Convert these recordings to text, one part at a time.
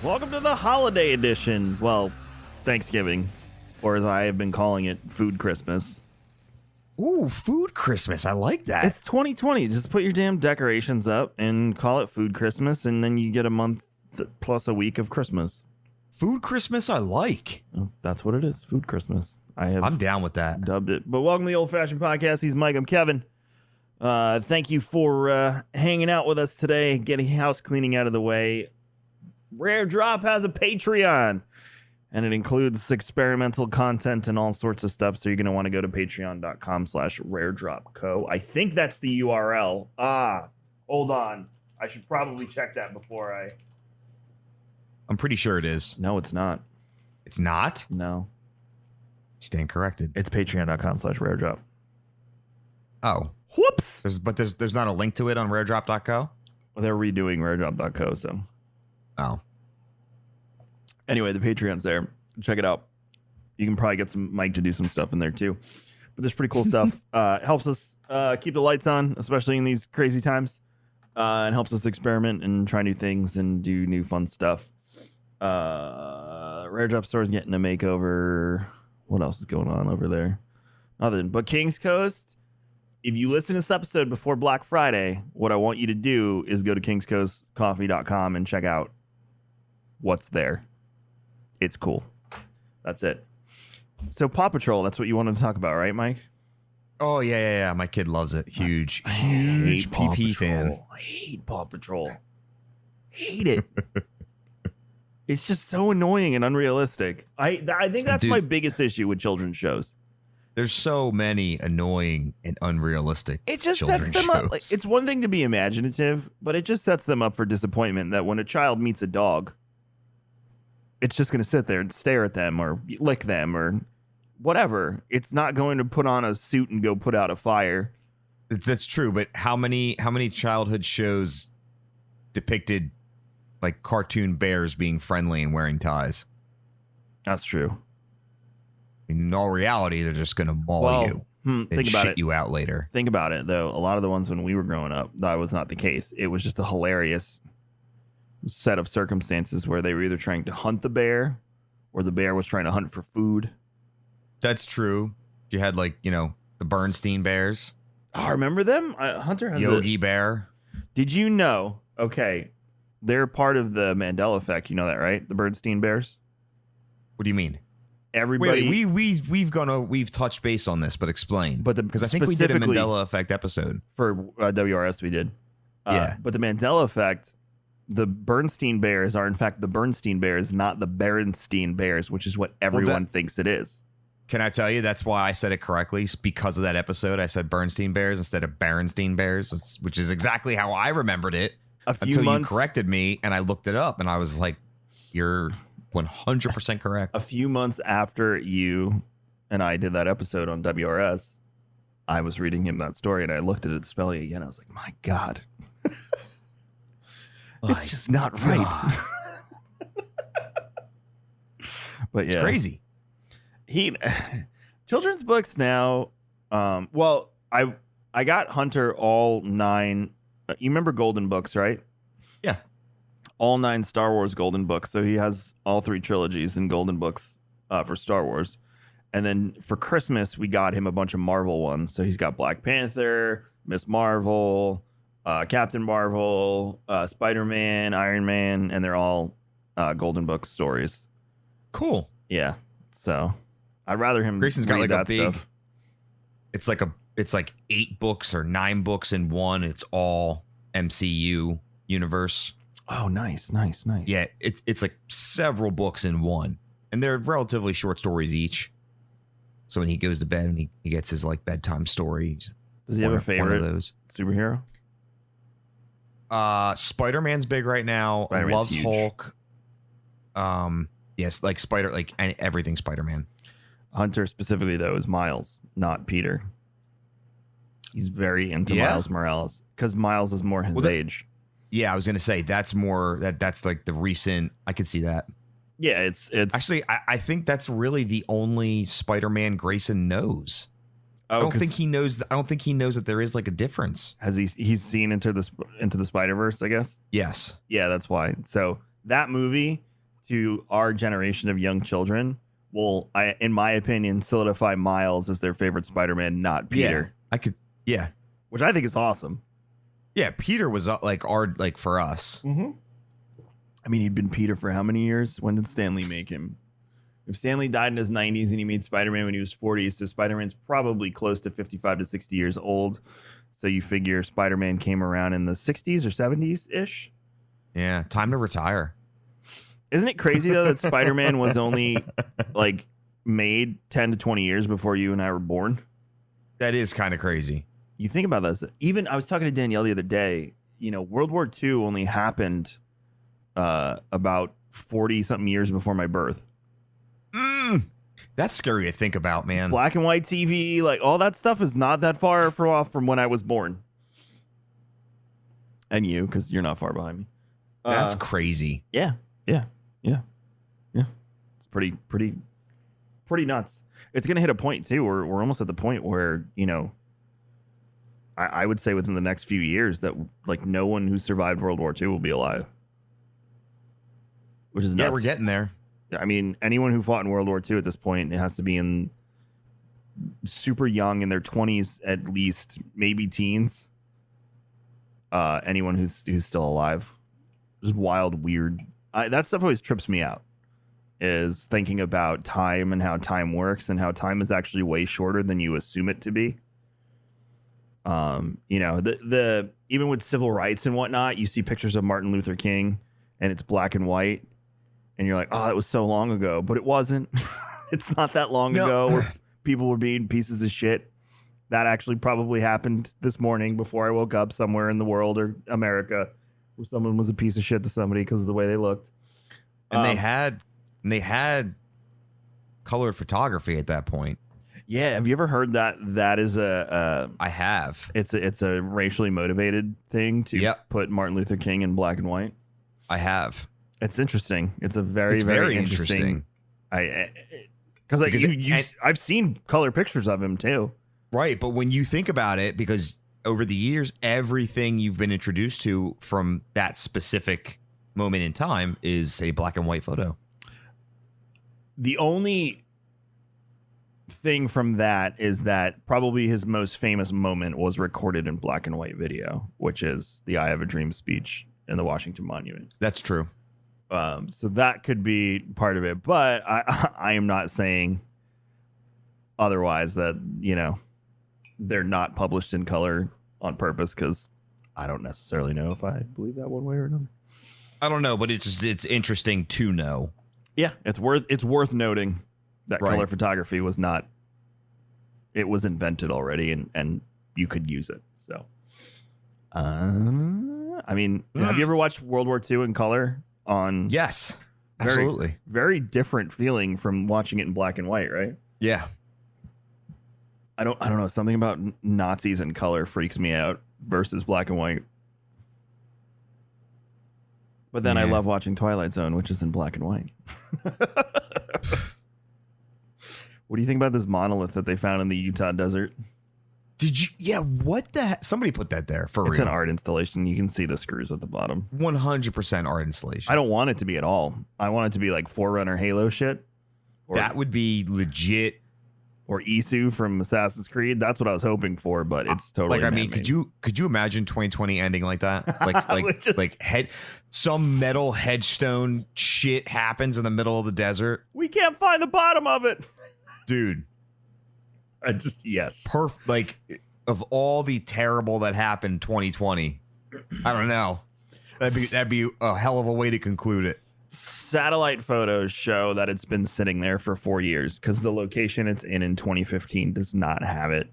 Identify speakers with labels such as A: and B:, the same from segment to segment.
A: Welcome to the holiday edition. Well, Thanksgiving, or as I have been calling it, Food Christmas.
B: Ooh, Food Christmas. I like that.
A: It's 2020. Just put your damn decorations up and call it Food Christmas, and then you get a month plus a week of Christmas.
B: Food Christmas, I like.
A: Well, that's what it is, Food Christmas.
B: I'm down with that.
A: Dubbed it. But welcome to the Old Fashioned Podcast. He's Mike. I'm Kevin. Thank you for hanging out with us today, getting house cleaning out of the way. Rare Drop has a Patreon, and it includes experimental content and all sorts of stuff. So you're going to want to go to patreon.com/raredropco. I think that's the URL. Hold on. I should probably check that before
B: I'm pretty sure it is.
A: No, it's not.
B: It's not?
A: No.
B: Stand corrected.
A: It's patreon.com/raredrop.
B: Oh.
A: Whoops.
B: There's not a link to it on raredrop.co?
A: Well, they're redoing raredrop.co, so.
B: Oh.
A: Anyway, the Patreon's there. Check it out. You can probably get some Mike to do some stuff in there too. But there's pretty cool stuff. It helps us keep the lights on, especially in these crazy times. And helps us experiment and try new things and do new fun stuff. Rare Drop Store's getting a makeover. What else is going on over there? Nothing. But King's Coast, if you listen to this episode before Black Friday, what I want you to do is go to kingscoastcoffee.com and check out what's there. It's cool. That's it. So Paw Patrol, that's what you wanted to talk about, right, Mike?
B: Oh, yeah. My kid loves it. Huge
A: Paw
B: PP
A: Patrol.
B: fan.
A: I hate Paw Patrol. Hate it. It's just so annoying and unrealistic. I think that's my biggest issue with children's shows.
B: There's so many annoying and unrealistic.
A: It just sets them up. Like, it's one thing to be imaginative, but it just sets them up for disappointment that when a child meets a dog, it's just going to sit there and stare at them or lick them or whatever. It's not going to put on a suit and go put out a fire.
B: That's true, but how many childhood shows depicted like cartoon bears being friendly and wearing ties?
A: That's true.
B: In all reality, they're just going to maul you and
A: think about
B: shit
A: it.
B: you out later.
A: Think about it, though. A lot of the ones when we were growing up, that was not the case. It was just a hilarious set of circumstances where they were either trying to hunt the bear or the bear was trying to hunt for food.
B: That's true. You had the Bernstein Bears.
A: Oh, I remember them? Hunter has
B: Yogi Bear.
A: Did you know? Okay, they're part of the Mandela effect. You know that, right? The Bernstein Bears.
B: What do you mean?
A: Everybody.
B: Wait, we've touched base on this, but explain.
A: But
B: because I think we did a Mandela effect episode
A: for WRS. We did.
B: Yeah.
A: But the Mandela effect. The Bernstein Bears are, in fact, the Bernstein Bears, not the Berenstein Bears, which is what everyone thinks it is.
B: Can I tell you that's why I said it correctly? It's because of that episode. I said Bernstein Bears instead of Berenstein Bears, which is exactly how I remembered it until you corrected me, and I looked it up, and I was like, you're 100% correct.
A: A few months after you and I did that episode on WRS, I was reading him that story, and I looked at the spelling again. I was like, my God. It's just not right. But yeah,
B: it's crazy.
A: Children's books now. Well, I got Hunter all 9. You remember Golden Books, right?
B: Yeah,
A: all 9 Star Wars Golden Books. So he has all 3 trilogies in Golden Books for Star Wars. And then for Christmas, we got him a bunch of Marvel ones. So he's got Black Panther, Miss Marvel, Captain Marvel, Spider-Man, Iron Man, and they're all Golden Book stories.
B: Cool.
A: Yeah. So I'd rather him.
B: Grayson's got like
A: that
B: a big.
A: Stuff.
B: It's like 8 books or 9 books in one. It's all MCU universe.
A: Oh, nice.
B: Yeah, it's like several books in one, and they're relatively short stories each. So when he goes to bed and he gets his like bedtime stories.
A: Does he have a favorite
B: of those
A: superhero?
B: Spider-Man's big right now.
A: Spider-Man's
B: Loves
A: huge.
B: Hulk. Yes, like everything Spider-Man.
A: Hunter specifically though is Miles, not Peter. He's very into Miles Morales because Miles is more his age.
B: Yeah, I was gonna say that's more that's like the recent. I could see that.
A: Yeah, it's
B: actually I think that's really the only Spider-Man Grayson knows. I don't think he knows. I don't think he knows that there is like a difference.
A: Has he's seen into the Spider-Verse, I guess?
B: Yes.
A: Yeah, that's why. So that movie, to our generation of young children will, in my opinion, solidify Miles as their favorite Spider-Man, not Peter.
B: Yeah.
A: Which I think is awesome.
B: Yeah, Peter was like for us.
A: Mm-hmm. I mean, he'd been Peter for how many years? When did Stan Lee make him? If Stan Lee died in his 90s and he made Spider-Man when he was 40, so Spider-Man's probably close to 55 to 60 years old. So you figure Spider-Man came around in the 60s or 70s-ish?
B: Yeah, time to retire.
A: Isn't it crazy, though, that Spider-Man was only, like, made 10 to 20 years before you and I were born?
B: That is kind of crazy.
A: You think about this. Even, I was talking to Danielle the other day, you know, World War II only happened about 40-something years before my birth.
B: That's scary to think about, man.
A: Black and white TV, like, all that stuff is not that far off from when I was born. And you, because you're not far behind me.
B: That's crazy.
A: Yeah. It's pretty nuts. It's gonna hit a point too. We're almost at the point where, you know, I would say within the next few years that like no one who survived World War II will be alive. Which is nuts.
B: Yeah, we're getting there.
A: I mean, anyone who fought in World War II at this point, it has to be in super young, in their 20s at least, maybe teens. Anyone who's still alive. Just wild, weird. That stuff always trips me out, is thinking about time and how time works and how time is actually way shorter than you assume it to be. You know, the even with civil rights and whatnot, you see pictures of Martin Luther King and it's black and white. And you're like, oh, that was so long ago. But it wasn't. It's not that long ago where people were being pieces of shit. That actually probably happened this morning before I woke up somewhere in the world or America where someone was a piece of shit to somebody because of the way they looked.
B: And they had color photography at that point.
A: Yeah. Have you ever heard that is
B: I have.
A: It's a racially motivated thing to put Martin Luther King in black and white?
B: I have.
A: It's interesting. It's a very interesting. Because I've seen color pictures of him too.
B: Right, but when you think about it, because over the years, everything you've been introduced to from that specific moment in time is a black and white photo.
A: The only thing from that is that probably his most famous moment was recorded in black and white video, which is the I Have a Dream speech in the Washington Monument.
B: That's true.
A: So that could be part of it, but I am not saying otherwise, that, you know, they're not published in color on purpose, because I don't necessarily know if I believe that one way or another.
B: I don't know, but it's interesting to know.
A: Yeah, it's worth noting that color photography was not, it was invented already, and you could use it. So, I mean, have you ever watched World War II in color?
B: Yes, absolutely.
A: Very different feeling from watching it in black and white, right?
B: Yeah.
A: I don't know. Something about Nazis in color freaks me out versus black and white. But then I love watching Twilight Zone, which is in black and white. What do you think about this monolith that they found in the Utah desert?
B: Did you? Yeah, what the heck? Somebody put that there for real.
A: It's an art installation. You can see the screws at the bottom.
B: 100% art installation.
A: I don't want it to be at all. I want it to be like Forerunner Halo shit.
B: That would be legit.
A: Or Isu from Assassin's Creed. That's what I was hoping for, but it's totally
B: like, I mean, could you imagine 2020 ending like that? Like some metal headstone shit happens in the middle of the desert.
A: We can't find the bottom of it.
B: Dude.
A: Yes.
B: Like, of all the terrible that happened 2020, I don't know. That'd be a hell of a way to conclude it.
A: Satellite photos show that it's been sitting there for 4 years, because the location it's in 2015 does not have it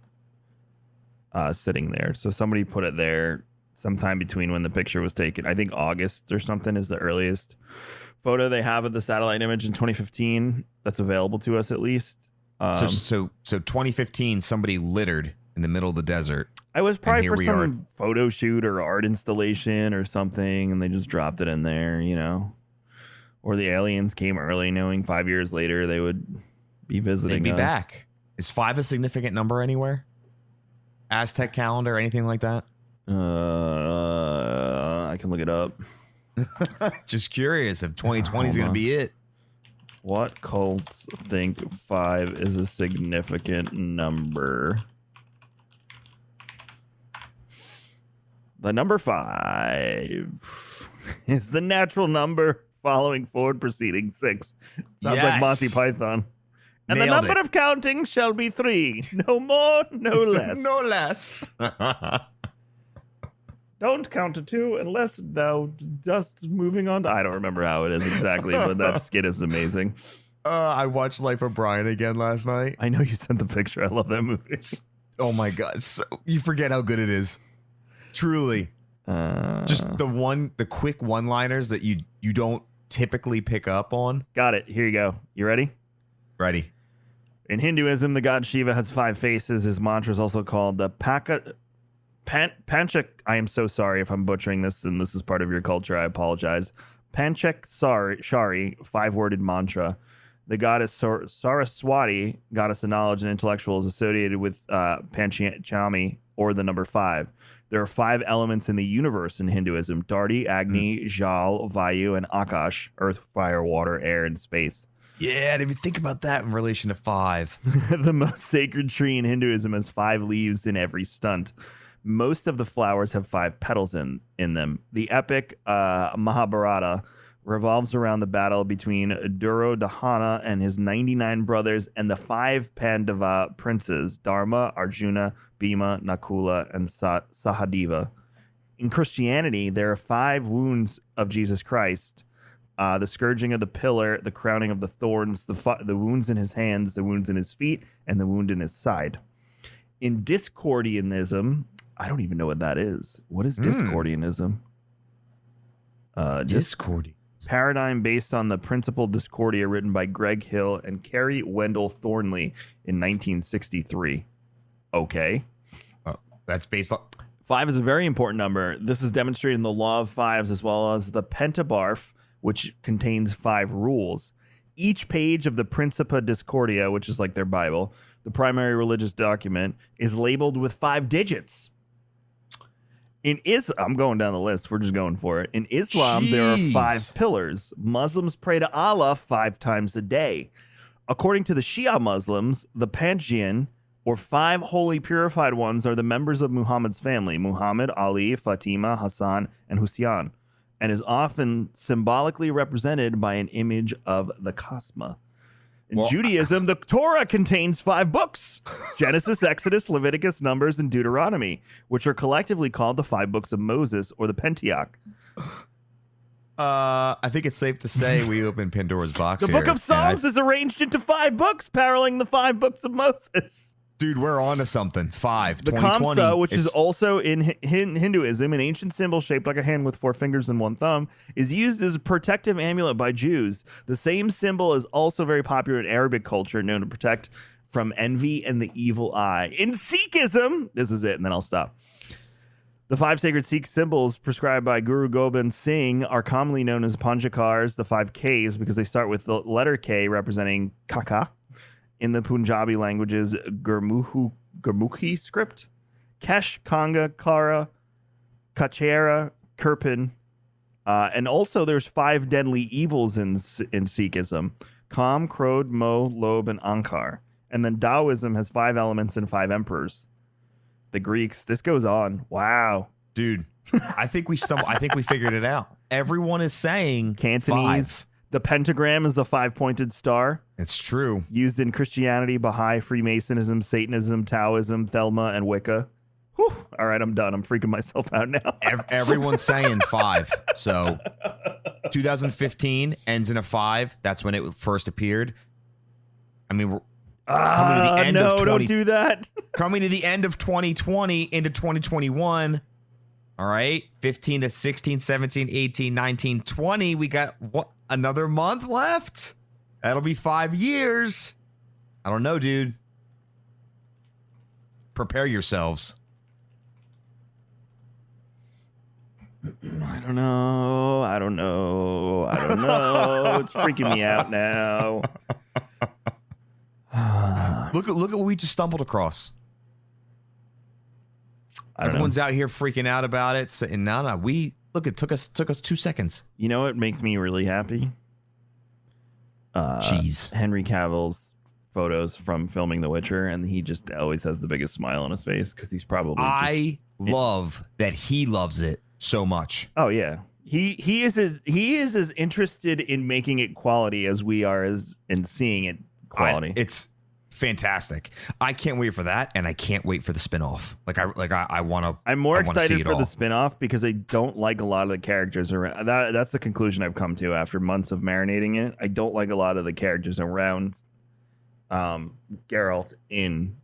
A: sitting there. So somebody put it there sometime between when the picture was taken. I think August or something is the earliest photo they have of the satellite image in 2015 that's available to us, at least.
B: So 2015, somebody littered in the middle of the desert.
A: I was probably for some photo shoot or art installation or something, and they just dropped it in there, you know. Or the aliens came early, knowing 5 years later they would be visiting
B: They'd be
A: us.
B: back. Is 5 a significant number anywhere? Aztec calendar, anything like that?
A: I can look it up.
B: Just curious if 2020 is going to be it.
A: What cults think 5 is a significant number? The number 5 is the natural number following forward preceding 6. Sounds like Monty Python. And the number of counting shall be 3. No more, no less.
B: No less.
A: Don't count to 2 unless thou just moving on. I don't remember how it is exactly, but that skit is amazing.
B: I watched Life of Brian again last night.
A: I know you sent the picture. I love that movie.
B: Oh my God. So, you forget how good it is. Truly. Just the quick one-liners that you don't typically pick up on.
A: Got it. Here you go. You ready?
B: Ready.
A: In Hinduism, the god Shiva has 5 faces. His mantra is also called the Panchak. I am so sorry if I'm butchering this, and this is part of your culture. I apologize. Panchak Shari, 5-worded mantra. The goddess Saraswati, goddess of knowledge and intellectual, is associated with Panchami, or the number 5. There are 5 elements in the universe in Hinduism: Dharti, Agni, Jal, Vayu, and Akash: earth, fire, water, air, and space.
B: Yeah, I didn't even think about that in relation to 5.
A: The most sacred tree in Hinduism has 5 leaves in every stunt. Most of the flowers have 5 petals in them. The epic Mahabharata revolves around the battle between Duryodhana and his 99 brothers and the 5 Pandava princes: Dharma, Arjuna, Bhima, Nakula, and Sahadeva. In Christianity, there are 5 wounds of Jesus Christ: the scourging of the pillar, the crowning of the thorns, the wounds in his hands, the wounds in his feet, and the wound in his side. In Discordianism, I don't even know what that is. What is Discordianism?
B: Discordia.
A: Paradigm based on the Principle Discordia, written by Greg Hill and Carrie Wendell Thornley in 1963. Okay.
B: That's based on...
A: 5 is a very important number. This is demonstrated in the Law of Fives as well as the Pentabarf, which contains 5 rules. Each page of the Principia Discordia, which is like their Bible, the primary religious document, is labeled with 5 digits. In I'm going down the list. We're just going for it. In Islam, there are 5 pillars. Muslims pray to Allah 5 times a day. According to the Shia Muslims, the Panjien, or 5 holy purified ones, are the members of Muhammad's family: Muhammad, Ali, Fatima, Hassan, and Hussein, and is often symbolically represented by an image of the Kasma. In Judaism, the Torah contains 5 books: Genesis, Exodus, Leviticus, Numbers, and Deuteronomy, which are collectively called the 5 books of Moses, or the Pentateuch.
B: I think it's safe to say we opened Pandora's box.
A: The Book of Psalms is arranged into 5 books, paralleling the 5 books of Moses.
B: Dude, we're on to something. 5.
A: The Kamsa, which is also in Hinduism, an ancient symbol shaped like a hand with 4 fingers and 1 thumb, is used as a protective amulet by Jews. The same symbol is also very popular in Arabic culture, known to protect from envy and the evil eye. In Sikhism, this is it, and then I'll stop. The 5 sacred Sikh symbols prescribed by Guru Gobind Singh are commonly known as Panjakars, the 5 Ks, because they start with the letter K representing Kaka. In the Punjabi languages, Gurmukhi script, Kesh, Kanga, Kara, Kachera, Kirpan, and also there's 5 deadly evils in Sikhism: Kam, Krod, Mo, Lob, and Ankar. And then Taoism has 5 elements and 5 emperors. The Greeks, this goes on. Wow.
B: Dude, I think we figured it out. Everyone is saying
A: Cantonese.
B: 5.
A: The pentagram is a 5-pointed star.
B: It's true.
A: Used in Christianity, Baha'i, Freemasonism, Satanism, Taoism, Thelma, and Wicca. Whew. All right, I'm done. I'm freaking myself out now.
B: Everyone's saying 5. So 2015 ends in a 5. That's when it first appeared. I mean, we're coming to the end of
A: don't do that.
B: Coming to the end of 2020 into 2021. All right, 15 to 16, 17, 18, 19, 20. We got another month left. That'll be 5 years. I don't know, dude. Prepare yourselves.
A: I don't know. It's freaking me out now.
B: Look at what we just stumbled across. Everyone's out here freaking out about it. Saying, no, we Look, it took us 2 seconds.
A: You know what makes me really happy?
B: Cheese.
A: Henry Cavill's photos from filming The Witcher, and he just always has the biggest smile on his face because he's probably.
B: I love that he loves it so much.
A: Oh yeah, he is as interested in making it quality as we are as in seeing it quality.
B: It's fantastic. I can't wait for that, and I can't wait for the spinoff. I want to.
A: I'm more excited for the spinoff because I don't like a lot of the characters around. That's the conclusion I've come to after months of marinating it. I don't like a lot of the characters around Geralt in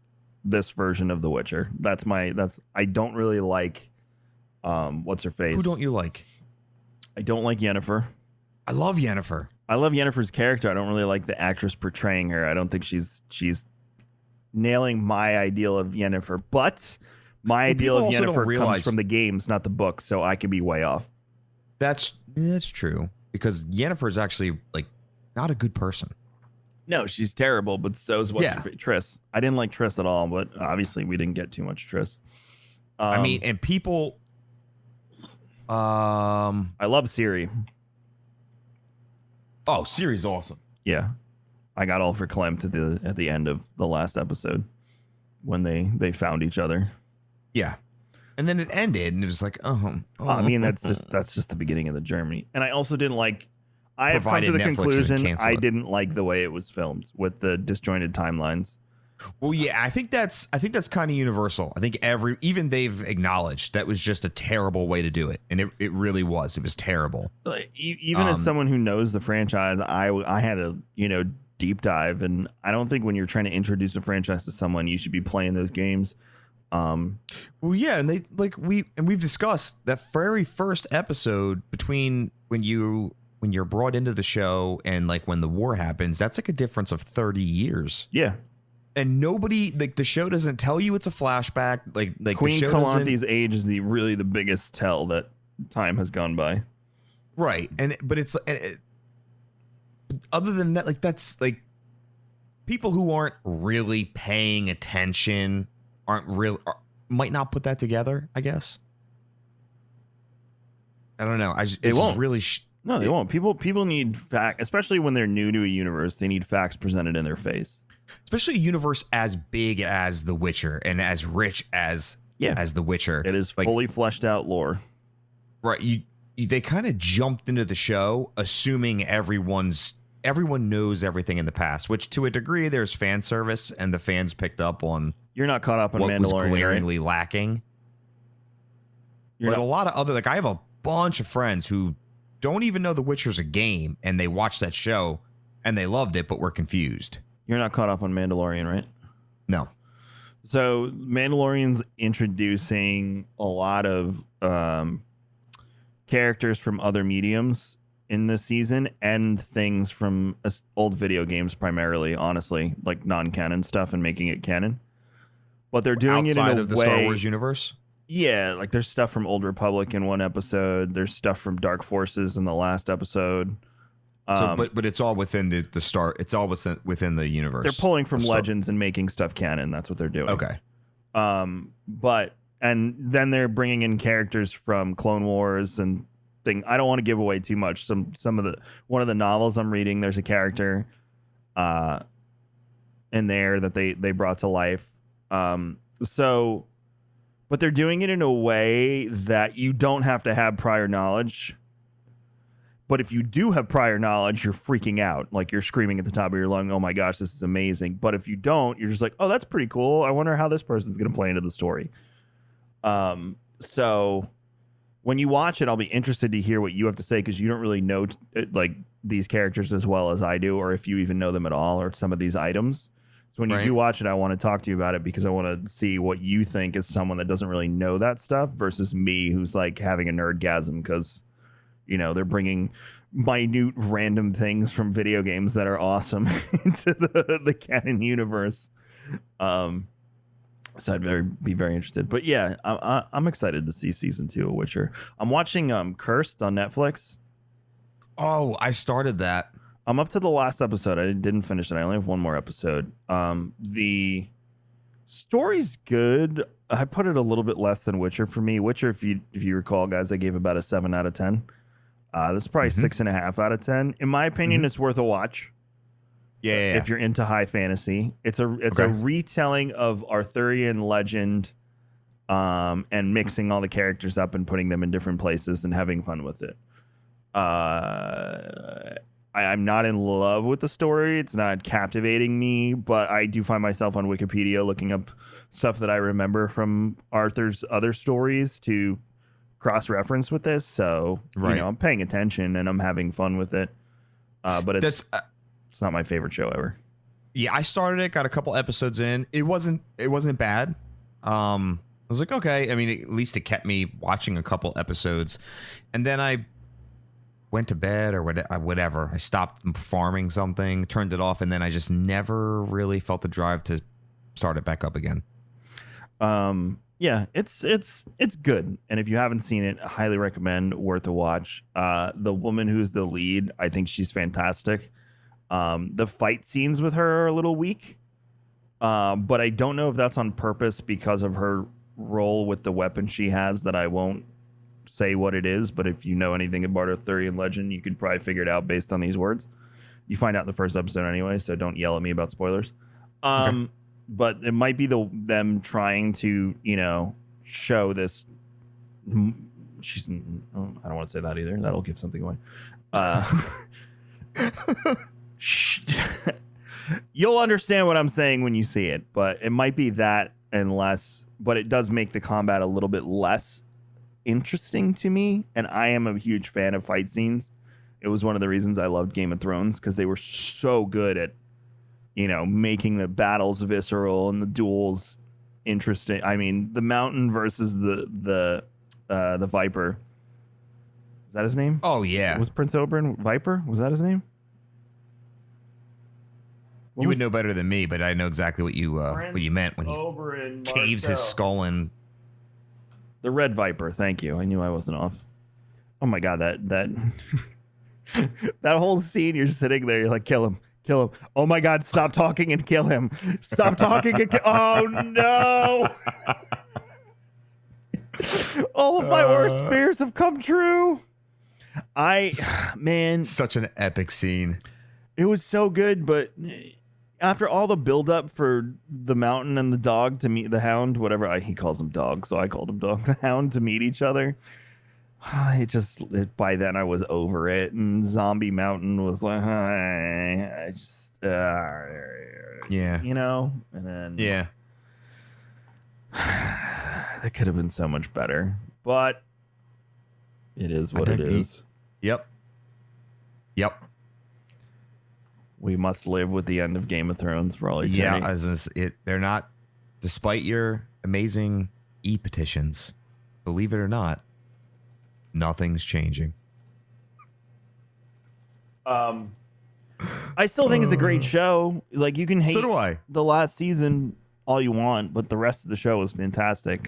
A: this version of The Witcher. I don't really like what's her face?
B: Who don't you like?
A: I don't like Yennefer.
B: I love Yennefer.
A: I love Yennefer's character. I don't really like the actress portraying her. I don't think she's nailing my ideal of Yennefer, but my ideal of Yennefer comes from the games, not the books, so I could be way off.
B: That's true, because Yennefer is actually like not a good person.
A: No, she's terrible, but so is Triss. I didn't like Triss at all, but obviously we didn't get too much Triss.
B: I mean, and people.
A: I love Ciri.
B: Oh, Ciri's awesome.
A: Yeah, I got all for Clem at the end of the last episode when they found each other.
B: Yeah, and then it ended, and it was like,
A: I mean, that's just the beginning of the journey. And I also didn't like. I have come to the conclusion I didn't like the way it was filmed with the disjointed timelines.
B: Well, yeah, I think that's kind of universal. I think even they've acknowledged that was just a terrible way to do it, and it really was. It was terrible.
A: Even as someone who knows the franchise, I had a deep dive, and I don't think when you're trying to introduce a franchise to someone, you should be playing those games.
B: Well, yeah, and we've discussed that very first episode between when you're brought into the show and like when the war happens, that's like a difference of 30 years.
A: Yeah.
B: And nobody, like, the show doesn't tell you it's a flashback. Like
A: Queen Calanthe's age is really the biggest tell that time has gone by.
B: Right. But other than that, like, that's like people who aren't really paying attention might not put that together, I guess. I don't know.
A: They won't
B: really.
A: No, they won't. People need facts, especially when they're new to a universe. They need facts presented in their face.
B: Especially a universe as big as The Witcher and as rich as The Witcher.
A: It is fully fleshed out lore.
B: Right. They kind of jumped into the show assuming everyone knows everything in the past, which to a degree there's fan service and the fans picked up on.
A: You're not caught up on
B: what
A: Mandalorian,
B: was glaringly
A: right?
B: lacking. A lot of other, like, I have a bunch of friends who don't even know The Witcher's a game, and they watched that show and they loved it, but were confused.
A: You're not caught up on Mandalorian, right?
B: No.
A: So Mandalorian's introducing a lot of characters from other mediums in this season and things from old video games primarily, honestly, like non-canon stuff and making it canon. But they're doing
B: outside
A: it in a
B: of the
A: way,
B: Star Wars universe?
A: Yeah, like there's stuff from Old Republic in one episode. There's stuff from Dark Forces in the last episode.
B: But it's all within the Star. It's all within the universe.
A: They're pulling from Legends and making stuff canon. That's what they're doing.
B: Okay.
A: And then they're bringing in characters from Clone Wars and thing. I don't want to give away too much. One of the novels I'm reading, there's a character in there that they brought to life. But they're doing it in a way that you don't have to have prior knowledge. But if you do have prior knowledge, you're freaking out. Like, you're screaming at the top of your lung, oh my gosh, this is amazing. But if you don't, you're just like, oh, that's pretty cool. I wonder how this person's going to play into the story. So when you watch it, I'll be interested to hear what you have to say, because you don't really know like these characters as well as I do, or if you even know them at all, or some of these items. So when you do watch it, I want to talk to you about it, because I want to see what you think as someone that doesn't really know that stuff versus me, who's like having a nerdgasm because, they're bringing minute random things from video games that are awesome into the canon universe. So I'd be very interested. But yeah, I'm excited to see season 2 of Witcher. I'm watching Cursed on Netflix.
B: Oh, I started that.
A: I'm up to the last episode. I didn't finish it. I only have one more episode. The Story's good. I put it a little bit less than Witcher for me. Witcher, if you recall, guys, I gave about a 7 out of 10. This is probably 6.5 out of 10. In my opinion, it's worth a watch.
B: Yeah.
A: If you're into high fantasy, it's a retelling of Arthurian legend, and mixing all the characters up and putting them in different places and having fun with it. I'm not in love with the story. It's not captivating me, but I do find myself on Wikipedia looking up stuff that I remember from Arthur's other stories to cross-reference with this. So, I'm paying attention and I'm having fun with it. But it's not my favorite show ever.
B: Yeah, I started it, got a couple episodes in. It wasn't bad. I was like, okay. I mean, at least it kept me watching a couple episodes. And then I went to bed or whatever. I stopped farming something, turned it off, and then I just never really felt the drive to start it back up again.
A: Yeah, it's good. And if you haven't seen it, I highly recommend, worth a watch. The woman who's the lead, I think she's fantastic. The fight scenes with her are a little weak. But I don't know if that's on purpose because of her role with the weapon she has that I won't say what it is. But if you know anything about Arthurian legend, you could probably figure it out based on these words. You find out in the first episode anyway, so don't yell at me about spoilers. Okay. But it might be them trying to, show this. I don't want to say that either. That'll give something away. You'll understand what I'm saying when you see it, but it might be that and less, but it does make the combat a little bit less interesting to me. And I am a huge fan of fight scenes. It was one of the reasons I loved Game of Thrones, because they were so good at, making the battles visceral and the duels interesting. I mean, the Mountain versus the Viper. Is that his name?
B: Oh yeah.
A: Was Prince Oberyn Viper? Was that his name?
B: You would know better than me, but I know exactly what you meant when he caves his skull in.
A: The Red Viper. Thank you. I knew I wasn't off. Oh my god, that that whole scene. You're sitting there. You're like, kill him. Oh my god, stop talking and kill him. Stop talking and oh no. All of my worst fears have come true.
B: Such an epic scene.
A: It was so good, but after all the buildup for the Mountain and the dog to meet the Hound, whatever he calls him dog, so I called him dog, the Hound to meet each other. By then I was over it, and Zombie Mountain was like, and then that could have been so much better, but it is what it is.
B: Yep.
A: We must live with the end of Game of Thrones for all eternity.
B: Yeah, they're not, despite your amazing e-petitions, believe it or not, nothing's changing.
A: I still think it's a great show. Like, you can hate the last season all you want, but the rest of the show was fantastic.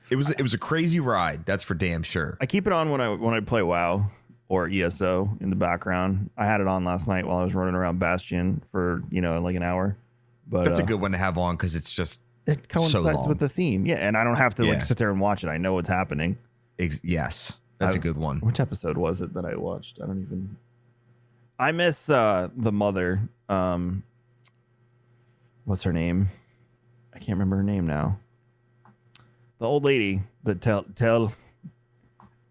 B: It was a crazy ride, that's for damn sure.
A: I keep it on when I play WoW or ESO in the background. I had it on last night while I was running around Bastion for like an hour. But
B: that's a good one to have on because it's just
A: it coincides with the theme. Yeah, and I don't have to sit there and watch it. I know what's happening.
B: Yes, that's a good one.
A: Which episode was it that I watched? I miss the mother. What's her name? I can't remember her name now. The old lady that tell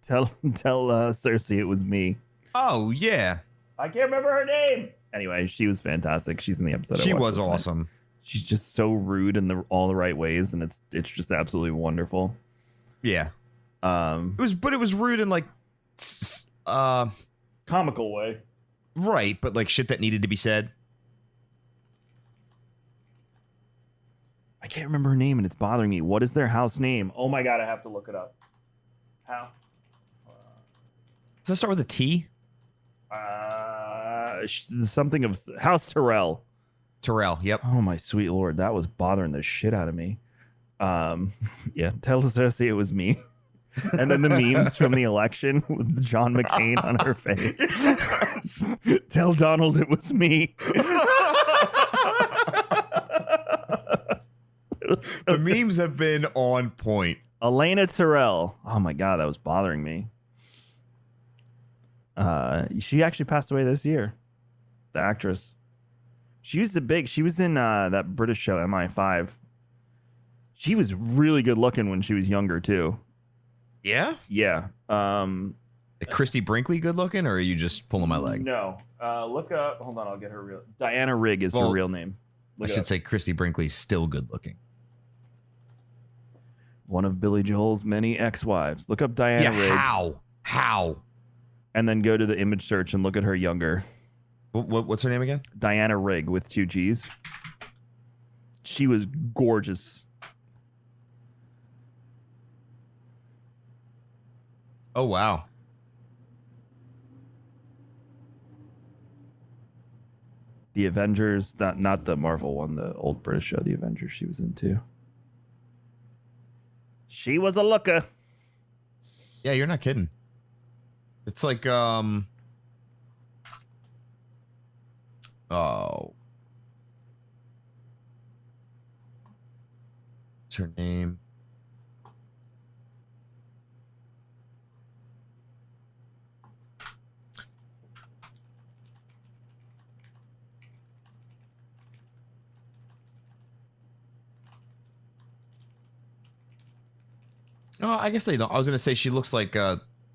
A: Cersei it was me.
B: Oh yeah,
A: I can't remember her name. Anyway, she was fantastic. She's in the episode.
B: She was awesome.
A: She's just so rude in all the right ways, and it's just absolutely wonderful.
B: Yeah. It was rude in like
A: comical way.
B: Right, but like shit that needed to be said.
A: I can't remember her name, and it's bothering me. What is their house name? Oh my god, I have to look it up. How?
B: Does that start with a T?
A: Something of House Tyrell.
B: Tyrell, yep.
A: Oh my sweet lord, that was bothering the shit out of me. Yeah, tell Cersei it was me. And then the memes from the election with John McCain on her face. Yes. Tell Donald it was me. It
B: The memes have been on point.
A: Elena Terrell. Oh my God, that was bothering me. She actually passed away this year. The actress. She was in that British show MI5. She was really good looking when she was younger too.
B: Yeah?
A: Yeah.
B: Christy Brinkley good looking, or are you just pulling my leg?
A: No. Look up. Hold on, I'll get her real. Diana Rigg is her real name.
B: I should say Christy Brinkley's still good looking.
A: One of Billy Joel's many ex-wives. Look up Diana Rigg.
B: How?
A: And then go to the image search and look at her younger.
B: What's her name again?
A: Diana Rigg with 2 G's. She was gorgeous.
B: Oh, wow.
A: The Avengers, not the Marvel one, the old British show, The Avengers, she was in too. She was a looker.
B: Yeah, you're not kidding. It's like, oh. What's her name? Oh, I guess they don't. I was going to say she looks like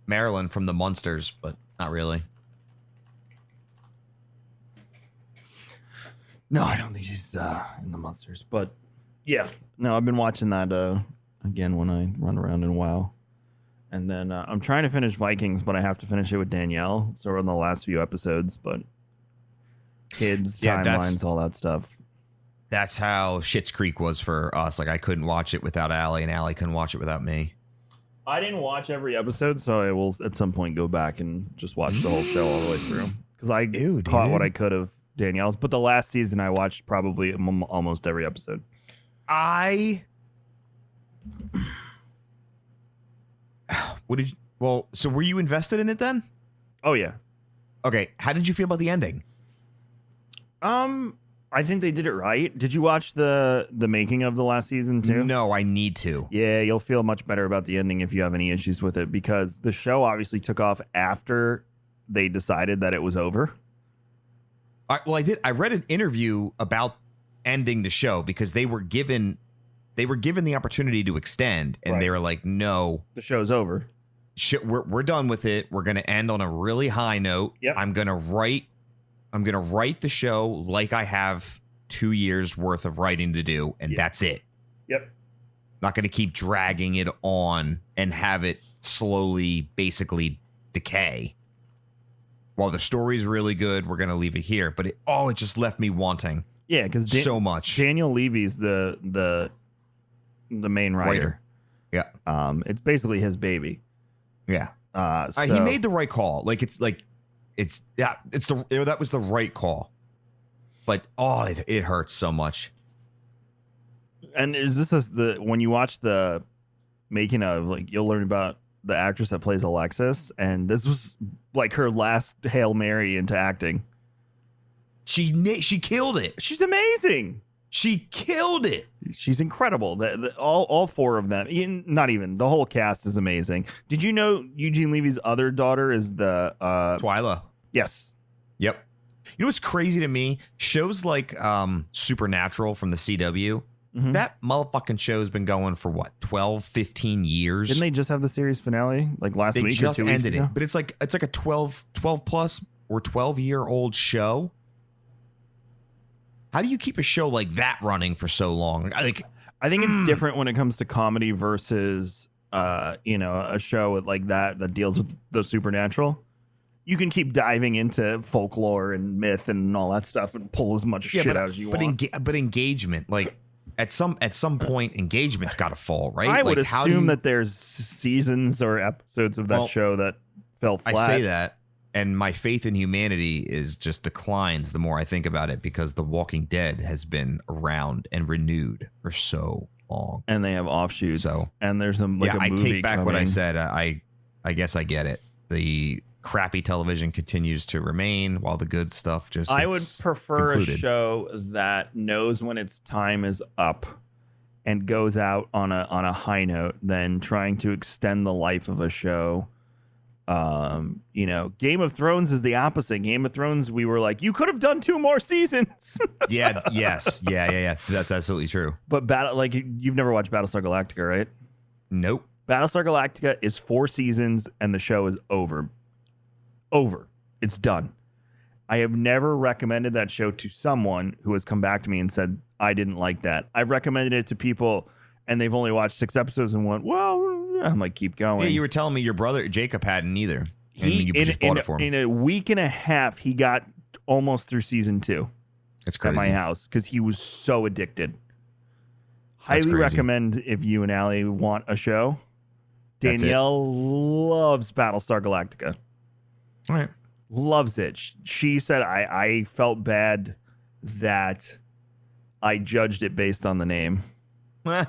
B: Marilyn from the Munsters, but not really.
A: No, I don't think she's in the Munsters, but yeah. No, I've been watching that again when I run around in WoW. And then I'm trying to finish Vikings, but I have to finish it with Danielle. So we're on the last few episodes, but kids, timelines, all that stuff.
B: That's how Schitt's Creek was for us. Like, I couldn't watch it without Allie, and Allie couldn't watch it without me.
A: I didn't watch every episode, so I will at some point go back and just watch the whole show all the way through. Because I caught what I could of Danielle's. But the last season, I watched probably almost every episode.
B: So were you invested in it then?
A: Oh, yeah.
B: Okay, how did you feel about the ending?
A: I think they did it right. Did you watch the making of the last season too?
B: No, I need to.
A: Yeah, you'll feel much better about the ending if you have any issues with it, because the show obviously took off after they decided that it was over.
B: I did. I read an interview about ending the show because they were given the opportunity to extend, and They were like, "No,
A: the show's over.
B: We're done with it. We're going to end on a really high note.
A: Yep.
B: I'm going to write the show like I have 2 years worth of writing to do, and that's it.
A: Yep.
B: Not going to keep dragging it on and have it slowly, basically decay. While the story's really good, we're going to leave it here. But it just left me wanting.
A: Yeah, because
B: so much.
A: Daniel Levy's the main writer.
B: Yeah.
A: It's basically his baby.
B: Yeah.
A: So
B: he made the right call. That was the right call. But it hurts so much.
A: And is this when you watch the making of, like, you'll learn about the actress that plays Alexis, and this was like her last Hail Mary into acting.
B: She killed it.
A: She's amazing.
B: She killed it.
A: She's incredible. All 4 of them, not even the whole cast, is amazing. Did you know Eugene Levy's other daughter is the
B: Twyla?
A: Yes.
B: Yep. You know what's crazy to me? Shows like Supernatural from the CW. Mm-hmm. That motherfucking show's been going for what, 12, 15 years?
A: Didn't they just have the series finale like last week? They
B: just
A: or 2
B: ended
A: weeks ago?
B: But it's like a 12 plus or 12-year-old show. How do you keep a show like that running for so long?
A: I think it's different when it comes to comedy versus a show like that deals with the supernatural. You can keep diving into folklore and myth and all that stuff and pull as much shit out as you want.
B: But engagement, like at some point, engagement's got to fall, right?
A: I would assume that there's seasons or episodes of that show that fell flat.
B: I say that, and my faith in humanity just declines the more I think about it, because The Walking Dead has been around and renewed for so long,
A: and they have offshoots. And there's a movie
B: I take back
A: coming.
B: what I said. I guess I get it. The crappy television continues to remain while the good stuff I
A: would prefer concluded. A show that knows when its time is up and goes out on a high note than trying to extend the life of a show. Game of Thrones is the opposite. Game of Thrones, we were like, you could have done 2 more seasons.
B: Yeah. Yes. Yeah. That's absolutely true.
A: But you've never watched Battlestar Galactica, right?
B: Nope.
A: Battlestar Galactica is 4 seasons and the show is over. It's done. I have never recommended that show to someone who has come back to me and said, I didn't like that. I've recommended it to people and they've only watched 6 episodes and went, well, I'm like, keep going.
B: Yeah, you were telling me your brother, Jacob, hadn't either. You just bought it for him.
A: In a week and a half, he got almost through season 2.
B: That's crazy.
A: At my house because he was so addicted. Highly recommend if you and Allie want a show. Danielle loves Battlestar Galactica.
B: All right.
A: Loves it. She said, I felt bad that I judged it based on the name.
B: Well,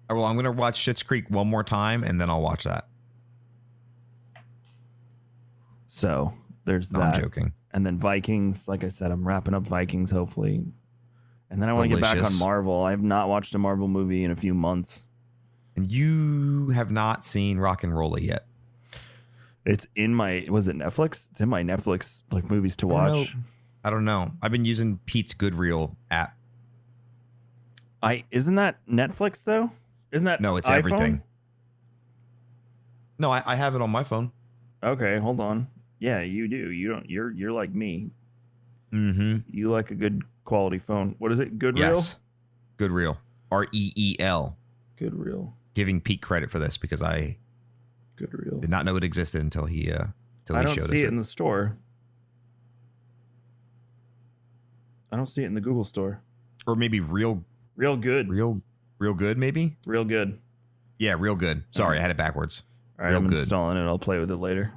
B: I'm going to watch Schitt's Creek one more time, and then I'll watch that.
A: So there's that.
B: I'm joking.
A: And then Vikings. Like I said, I'm wrapping up Vikings, hopefully. And then I want to get back on Marvel. I have not watched a Marvel movie in a few months.
B: And you have not seen Rock and Rolla yet.
A: It's in my, was it Netflix? It's in my Netflix movies to watch.
B: I don't know. I've been using Pete's Goodreel app.
A: Isn't that Netflix though? Isn't that
B: No, it's
A: iPhone?
B: everything. No, I have it on my phone.
A: Okay, hold on. Yeah, you do. You don't. You're like me.
B: Mm-hmm.
A: You like a good quality phone. What is it? Goodreel?
B: Yes. Goodreel. REEL.
A: Goodreel.
B: Giving Pete credit for this because I
A: Goodreel.
B: did not know it existed until he showed us.
A: I don't see it in the store. I don't see it in the Google store.
B: Or maybe Real
A: Good.
B: Real Good, maybe?
A: Real Good.
B: Yeah, Real Good. Sorry, I had it backwards.
A: All right, I'm installing it. I'll play with it later.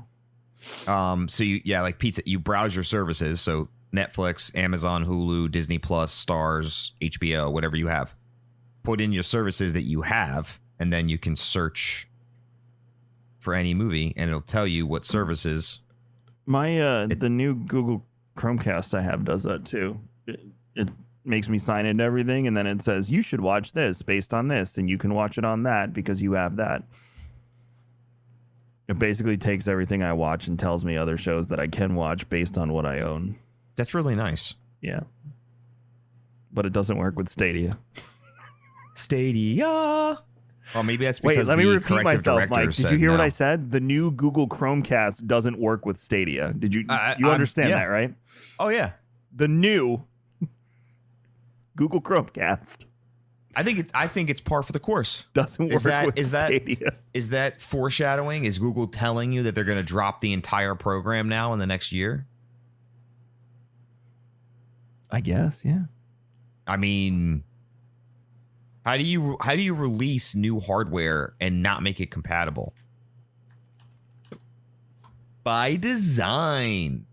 B: So like Pete said, you browse your services. So Netflix, Amazon, Hulu, Disney Plus, Stars, HBO, whatever you have. Put in your services that you have, and then you can search for any movie, and it'll tell you what services.
A: The new Google Chromecast I have does that too. It makes me sign into everything, and then it says you should watch this based on this, and you can watch it on that because you have that. It basically takes everything I watch and tells me other shows that I can watch based on what I own.
B: That's really nice.
A: Yeah. But it doesn't work with Stadia.
B: Well, maybe that's because
A: let me repeat myself, Mike. Did you hear what I
B: said?
A: said? The new Google Chromecast doesn't work with Stadia. Did you understand that, right?
B: Oh, yeah.
A: The new Google Chromecast.
B: I think it's par for the course.
A: Doesn't work with Stadia.
B: Is that foreshadowing? Is Google telling you that they're going to drop the entire program now in the next year?
A: I guess, yeah.
B: I mean, how do you release new hardware and not make it compatible? By design.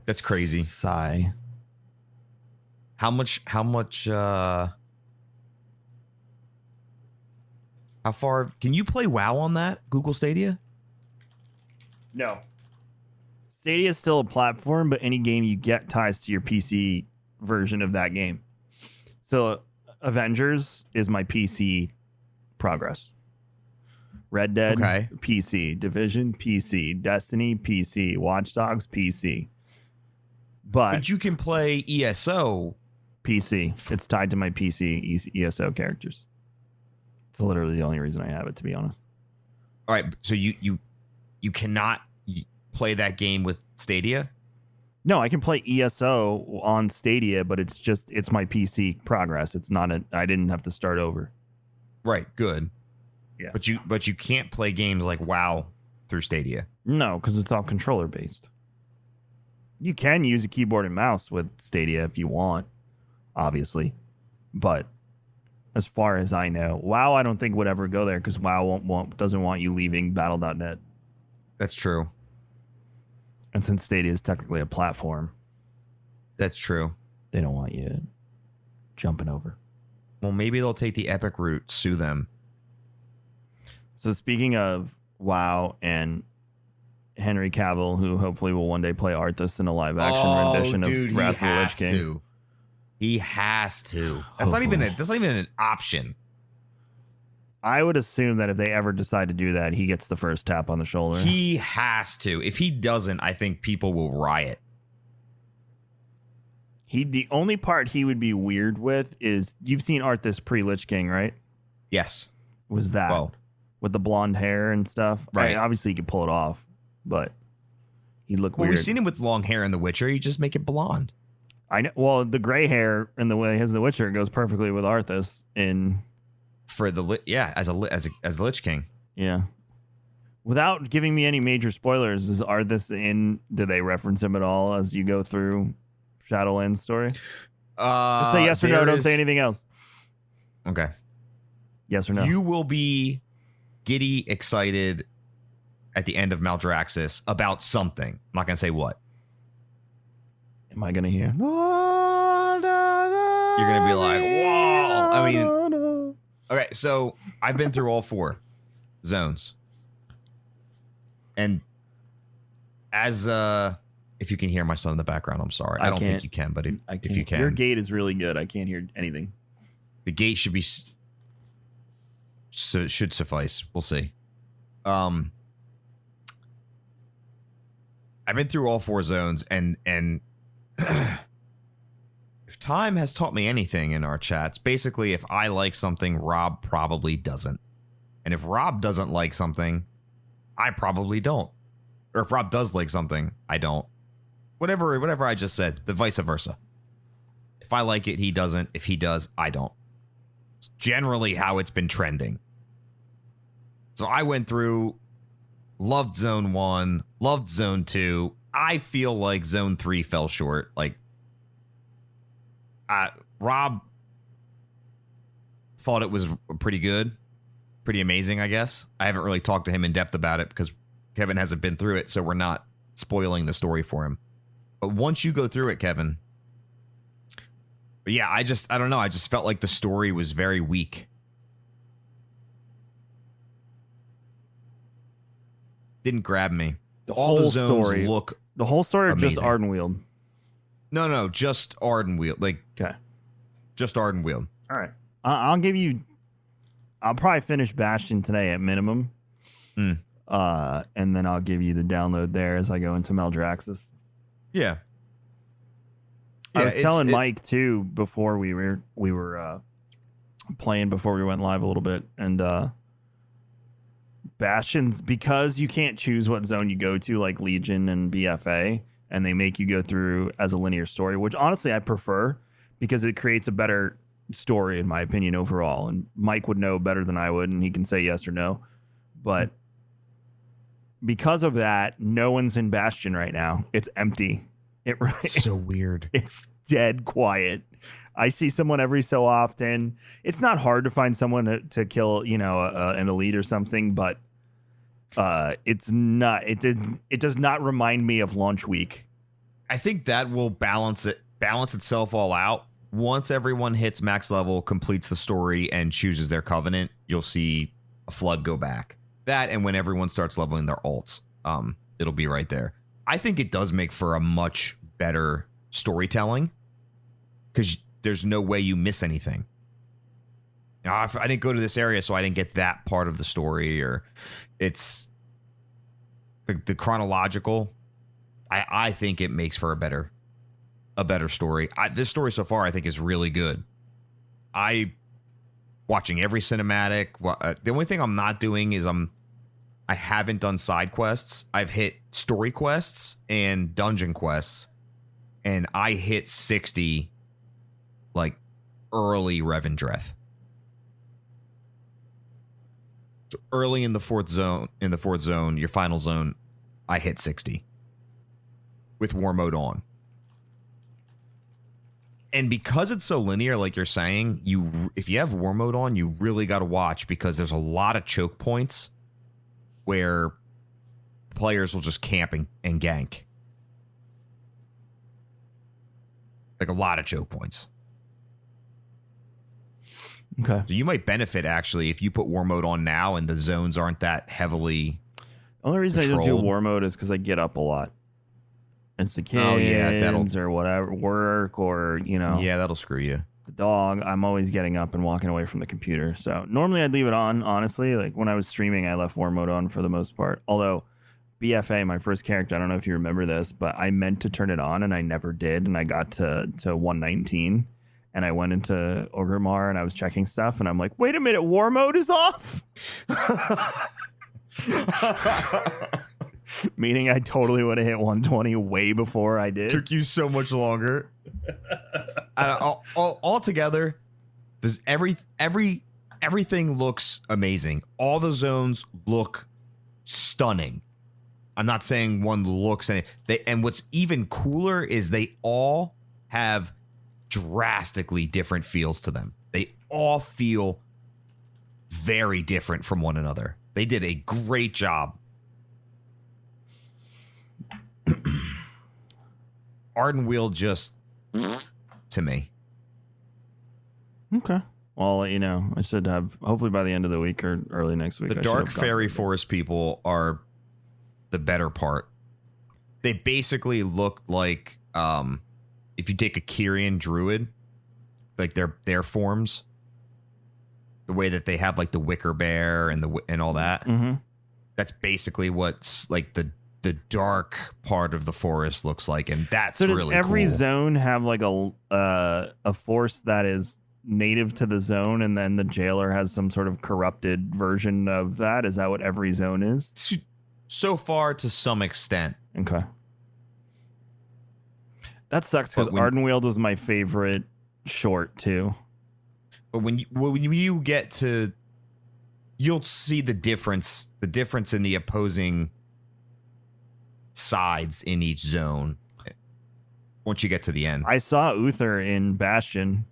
B: That's crazy.
A: Sigh.
B: How far can you play WoW on that Google Stadia?
A: No. Stadia is still a platform, but any game you get ties to your PC version of that game. So Avengers is my PC progress. Red Dead,
B: okay.
A: PC. Division, PC. Destiny, PC. Watch Dogs, PC. But
B: you can play ESO.
A: PC. It's tied to my PC ESO characters. It's literally the only reason I have it, to be honest.
B: All right, so you cannot play that game with Stadia?
A: No, I can play ESO on Stadia, but it's my PC progress. It's not I didn't have to start over.
B: Right, good.
A: Yeah.
B: But you can't play games like WoW through Stadia.
A: No, because it's all controller based. You can use a keyboard and mouse with Stadia if you want, obviously. But as far as I know, WoW I don't think would ever go there because WoW doesn't want you leaving Battle.net.
B: That's true.
A: And since Stadia is technically a platform,
B: that's true.
A: They don't want you jumping over.
B: Well, maybe they'll take the epic route, sue them.
A: So speaking of WoW and Henry Cavill, who hopefully will one day play Arthas in a live action rendition of Wrath of the Lich King.
B: He has to. That's not even an option.
A: I would assume that if they ever decide to do that, he gets the first tap on the shoulder.
B: He has to. If he doesn't, I think people will riot.
A: The only part he would be weird with is, you've seen Arthas pre-Lich King, right?
B: Yes.
A: Was that with the blonde hair and stuff?
B: Right.
A: I mean, obviously he could pull it off, but he'd look weird.
B: We've seen him with long hair in The Witcher. You just make it blonde.
A: I know. Well, the gray hair in the way he has The Witcher goes perfectly with Arthas in
B: as a Lich King.
A: Yeah. Without giving me any major spoilers, is Arthas in? Do they reference him at all as you go through Shadowlands story? Just say yes or no. Don't say anything else.
B: Okay.
A: Yes or no.
B: You will be giddy excited at the end of Maldraxxus about something. I'm not gonna say what.
A: Am I gonna hear? You're
B: gonna be like, whoa. I mean, okay. So I've been through all 4 zones, and as if you can hear my son in the background, I'm sorry. I don't think you can, but if you can,
A: your gate is really good. I can't hear anything.
B: The gate should be should suffice. We'll see. I've been through all 4 zones, and if time has taught me anything in our chats, basically, if I like something, Rob probably doesn't, and if Rob doesn't like something, I probably don't, or if Rob does like something, I don't. Whatever I just said, the vice versa. If I like it, he doesn't. If he does, I don't. It's generally how it's been trending. So I went through, loved Zone 1, loved Zone 2. I feel like Zone 3 fell short. Like, Rob thought it was pretty good, pretty amazing, I guess. I haven't really talked to him in depth about it because Kevin hasn't been through it, so we're not spoiling the story for him. But once you go through it, Kevin, but yeah, I don't know. I just felt like the story was very weak. Didn't grab me.
A: The whole story
B: look
A: the whole story, or
B: amazing.
A: just Ardenweald?
B: No, just Ardenweald. Like,
A: okay,
B: just Ardenweald.
A: All right, I'll probably finish Bastion today at minimum. And then I'll give you the download there as I go into Maldraxxus.
B: Yeah.
A: I was telling Mike too before we were playing before we went live a little bit, and Bastions, because you can't choose what zone you go to, like Legion and BFA, and they make you go through as a linear story, which honestly I prefer because it creates a better story in my opinion overall. And Mike would know better than I would, and he can say yes or no. But because of that, no one's in Bastion right now. It's empty.
B: It's so weird.
A: It's dead quiet. I see someone every so often. It's not hard to find someone to kill, an elite or something, but it's not. It does not remind me of launch week.
B: I think that will balance itself all out. Once everyone hits max level, completes the story, and chooses their covenant, you'll see a flood go back. That, and when everyone starts leveling their alts, it'll be right there. I think it does make for a much better storytelling because there's no way you miss anything. Now, I didn't go to this area, so I didn't get that part of the story, or it's the chronological. I think it makes for a better story. This story so far, I think, is really good. Watching every cinematic. The only thing I'm not doing is I haven't done side quests. I've hit story quests and dungeon quests, and I hit 60 like early Revendreth. So early in the fourth zone, your final zone, I hit 60 with war mode on. And because it's so linear, like you're saying, if you have war mode on, you really got to watch because there's a lot of choke points where players will just camp and gank. Like a lot of choke points.
A: Okay.
B: So you might benefit, actually, if you put war mode on now and the zones aren't that heavily
A: The only reason
B: controlled.
A: I don't do war mode is because I get up a lot. It's the kids
B: that'll
A: or whatever, work or,
B: Yeah, that'll screw you.
A: The dog. I'm always getting up and walking away from the computer. So normally I'd leave it on, honestly. Like when I was streaming, I left war mode on for the most part. Although BFA, my first character, I don't know if you remember this, but I meant to turn it on and I never did. And I got to 119 and I went into Orgrimmar and I was checking stuff and I'm like, wait a minute, war mode is off? Meaning I totally would have hit 120 way before I did.
B: Took you so much longer. Altogether, there's everything looks amazing. All the zones look stunning. I'm not saying one looks and what's even cooler is they all have drastically different feels to them. They all feel very different from one another. They did a great job. Ardenweald just to me.
A: Okay. Well, I'll let you know. I should have, hopefully by the end of the week or early next week.
B: The Dark Fairy Forest people are the better part. They basically look like if you take a Kyrian druid, like their forms, the way that they have like the wicker bear and all that.
A: Mm-hmm.
B: That's basically what's like the dark part of the forest looks like, and that's really cool. So does
A: every zone have like a force that is native to the zone, and then the jailer has some sort of corrupted version of that? Is that what every zone is?
B: So far, to some extent.
A: Okay. That sucks because Ardenweald was my favorite short too.
B: But when you get to, you'll see the difference in the opposing sides in each zone once you get to the end.
A: I saw Uther in Bastion.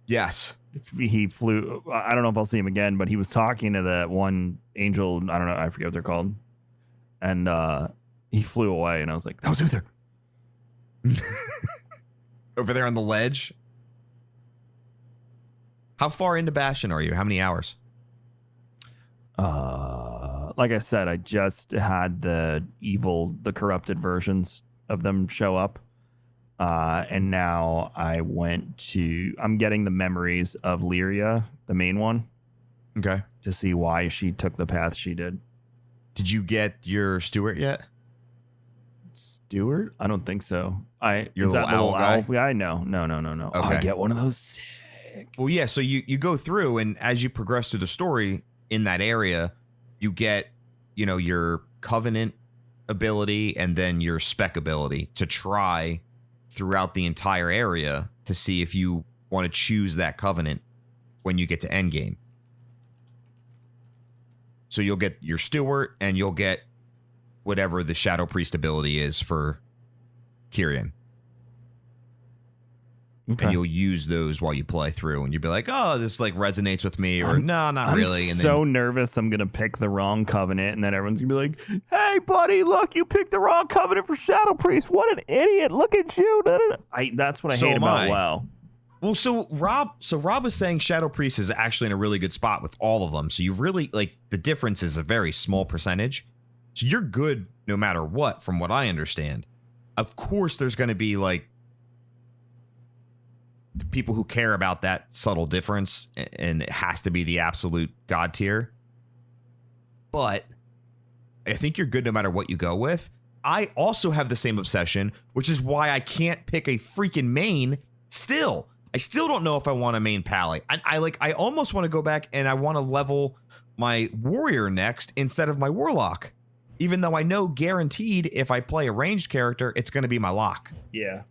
B: Yes.
A: He flew. I don't know if I'll see him again, but he was talking to that one angel. I don't know. I forget what they're called. And he flew away, and I was like, that was Uther.
B: Over there on the ledge. How far into Bastion are you? How many hours?
A: Like I said, I just had the corrupted versions of them show up. And now I'm getting the memories of Lyria, the main one.
B: Okay.
A: To see why she took the path she did.
B: Did you get your Stewart yet?
A: Stewart? I don't think so.
B: Your little owl
A: guy? No.
B: Okay.
A: Oh, I get one of those sick.
B: Well, yeah, so you go through, and as you progress through the story in that area, you get, your Covenant ability and then your Spec ability to try throughout the entire area to see if you want to choose that Covenant when you get to endgame. So you'll get your Stewart and you'll get whatever the Shadow Priest ability is for Kyrian. Okay. And you'll use those while you play through, and you'll be like, "Oh, this like resonates with me," or "No, not really."
A: I'm so nervous I'm gonna pick the wrong Covenant, and then everyone's gonna be like, "Hey, buddy, look, you picked the wrong Covenant for Shadow Priest. What an idiot! Look at you!" That's what I hate about WoW.
B: Well, so Rob was saying Shadow Priest is actually in a really good spot with all of them. So you really like the difference is a very small percentage. So you're good no matter what, from what I understand. Of course, there's going to be like the people who care about that subtle difference, and it has to be the absolute god tier. But I think you're good no matter what you go with. I also have the same obsession, which is why I can't pick a freaking main still. I still don't know if I want a main pally. I almost want to go back and I want to level my warrior next instead of my warlock. Even though I know guaranteed if I play a ranged character, it's going to be my lock.
A: Yeah.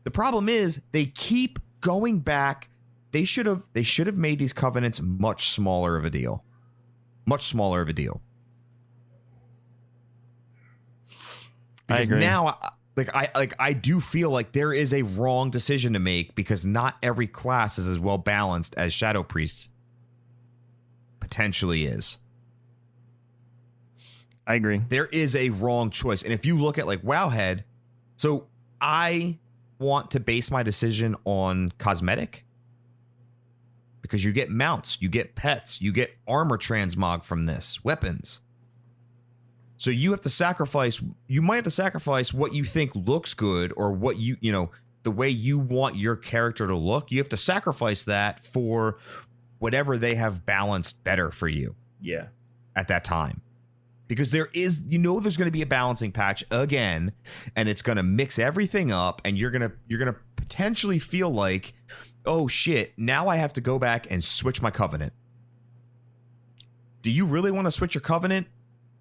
B: The problem is they keep going back. They should have made these covenants much smaller of a deal. Much smaller of a deal. Because
A: I agree.
B: Now I do feel like there is a wrong decision to make because not every class is as well balanced as Shadow Priest potentially is.
A: I agree.
B: There is a wrong choice. And if you look at like Wowhead, so I want to base my decision on cosmetic because you get mounts, you get pets, you get armor transmog from this, weapons. So you have to sacrifice. You might have to sacrifice what you think looks good, or what the way you want your character to look. You have to sacrifice that for whatever they have balanced better for you.
A: Yeah.
B: At that time. Because there's going to be a balancing patch again, and it's going to mix everything up, and you're going to potentially feel like, oh shit, now I have to go back and switch my covenant. Do you really want to switch your covenant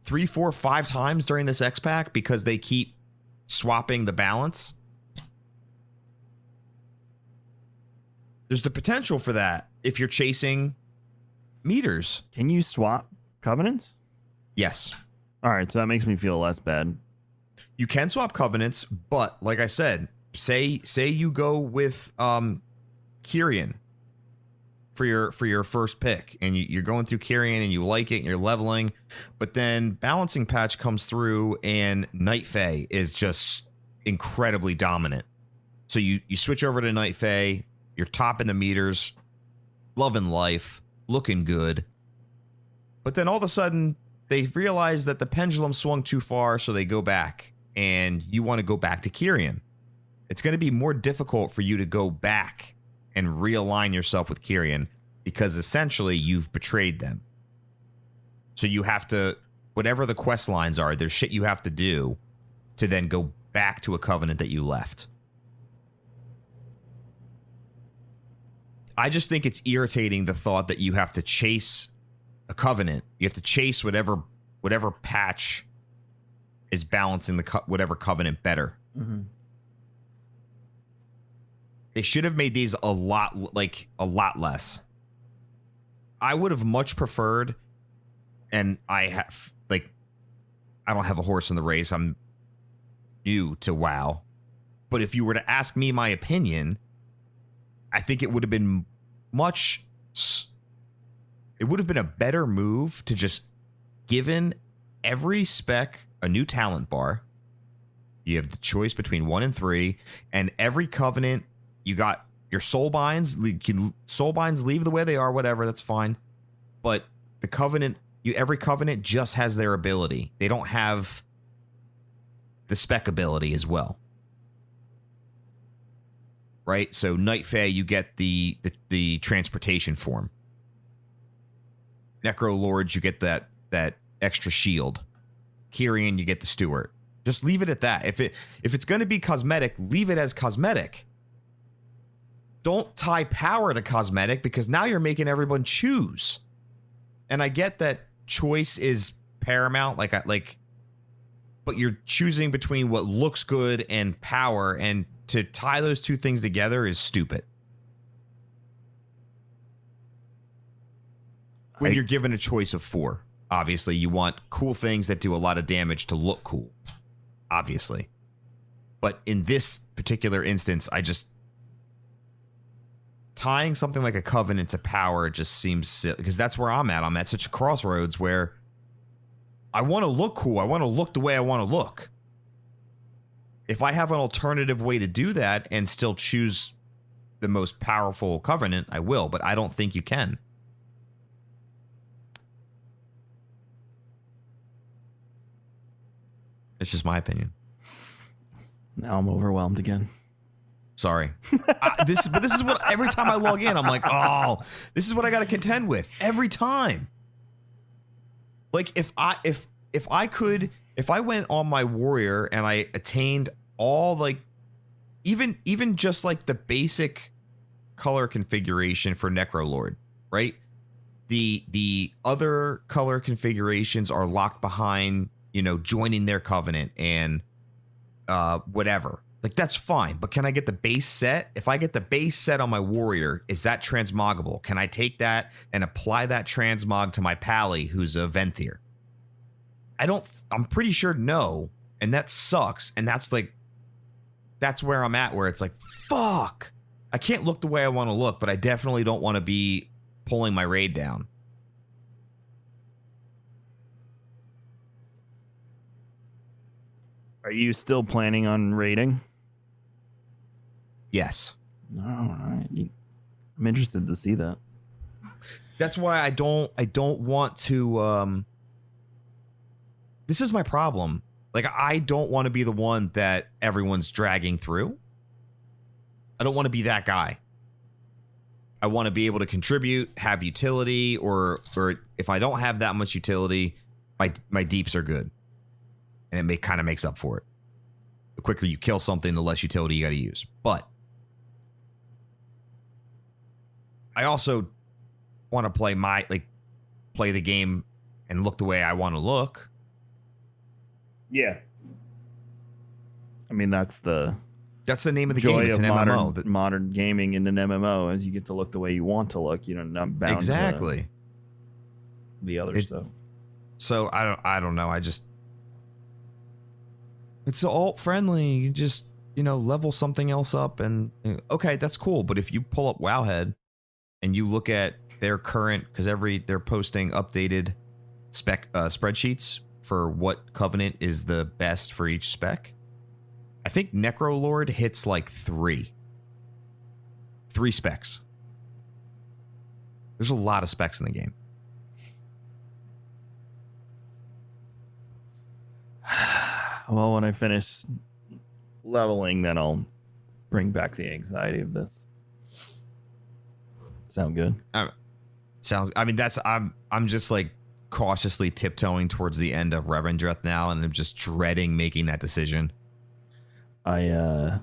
B: 3, 4, 5 times during this X pack because they keep swapping the balance? There's the potential for that if you're chasing meters.
A: Can you swap covenants?
B: Yes.
A: All right, so that makes me feel less bad.
B: You can swap covenants, but like I said, say you go with Kyrian for your first pick, and you're going through Kyrian and you like it and you're leveling, but then balancing patch comes through and Night Fae is just incredibly dominant. So you switch over to Night Fae, you're topping the meters, loving life, looking good, but then all of a sudden they realize that the pendulum swung too far, so they go back, and you want to go back to Kyrian. It's going to be more difficult for you to go back and realign yourself with Kyrian because essentially you've betrayed them. So you have to, whatever the quest lines are, there's shit you have to do to then go back to a covenant that you left. I just think it's irritating, the thought that you have to chase a covenant. You have to chase whatever patch is balancing whatever covenant better.
A: Mm-hmm.
B: They should have made these a lot less. I would have much preferred, and I don't have a horse in the race. I'm new to WoW. But if you were to ask me my opinion, I think it would have been a better move to just given every spec a new talent bar. You have the choice between 1 and 3, and every covenant, you got your soul binds. Soul binds leave the way they are, whatever, that's fine. But the covenant, every covenant just has their ability. They don't have the spec ability as well. Right? So Night Fae, you get the transportation form. Necro Lords, you get that extra shield. Kyrian, you get the Steward. Just leave it at that. If it's going to be cosmetic, leave it as cosmetic. Don't tie power to cosmetic, because now you're making everyone choose. And I get that choice is paramount, but you're choosing between what looks good and power, and to tie those two things together is stupid. When you're given a choice of 4, obviously you want cool things that do a lot of damage to look cool, obviously. But in this particular instance, tying something like a covenant to power just seems silly, because that's where I'm at. I'm at such a crossroads where I want to look cool. I want to look the way I want to look. If I have an alternative way to do that and still choose the most powerful covenant, I will, but I don't think you can. It's just my opinion.
A: Now I'm overwhelmed again.
B: Sorry. This is what every time I log in, I'm like, oh, this is what I got to contend with every time. Like if I went on my warrior and I attained all even just like the basic color configuration for Necrolord, right? The other color configurations are locked behind, joining their covenant and whatever. Like, that's fine, but can I get the base set? If I get the base set on my warrior, is that transmoggable? Can I take that and apply that transmog to my pally who's a Venthyr? I'm pretty sure no, and that sucks, and that's where I'm at, where it's like, fuck, I can't look the way I want to look, but I definitely don't want to be pulling my raid down.
A: Are you still planning on raiding?
B: Yes.
A: All right. I'm interested to see that.
B: That's why I don't want to this is my problem. Like, I don't want to be the one that everyone's dragging through. I don't want to be that guy. I want to be able to contribute, have utility, or if I don't have that much utility, my deeps are good. And it kind of makes up for it. The quicker you kill something, the less utility you got to use. But I also want to play the game and look the way I want to look.
A: Yeah. I mean, that's the
B: name of the
A: joy
B: game. It's
A: of
B: an MMO.
A: Modern gaming in an MMO, as you get to look the way you want to look. Not bound to the other stuff. So
B: I don't know. It's alt friendly. You just, level something else up and okay, that's cool. But if you pull up Wowhead and you look at their current, because they're posting updated spec spreadsheets for what covenant is the best for each spec. I think Necrolord hits like three specs. There's a lot of specs in the game.
A: Well, when I finish leveling, then I'll bring back the anxiety of this. Sound good?
B: I'm just like cautiously tiptoeing towards the end of Revendreth now, and I'm just dreading making that decision.
A: I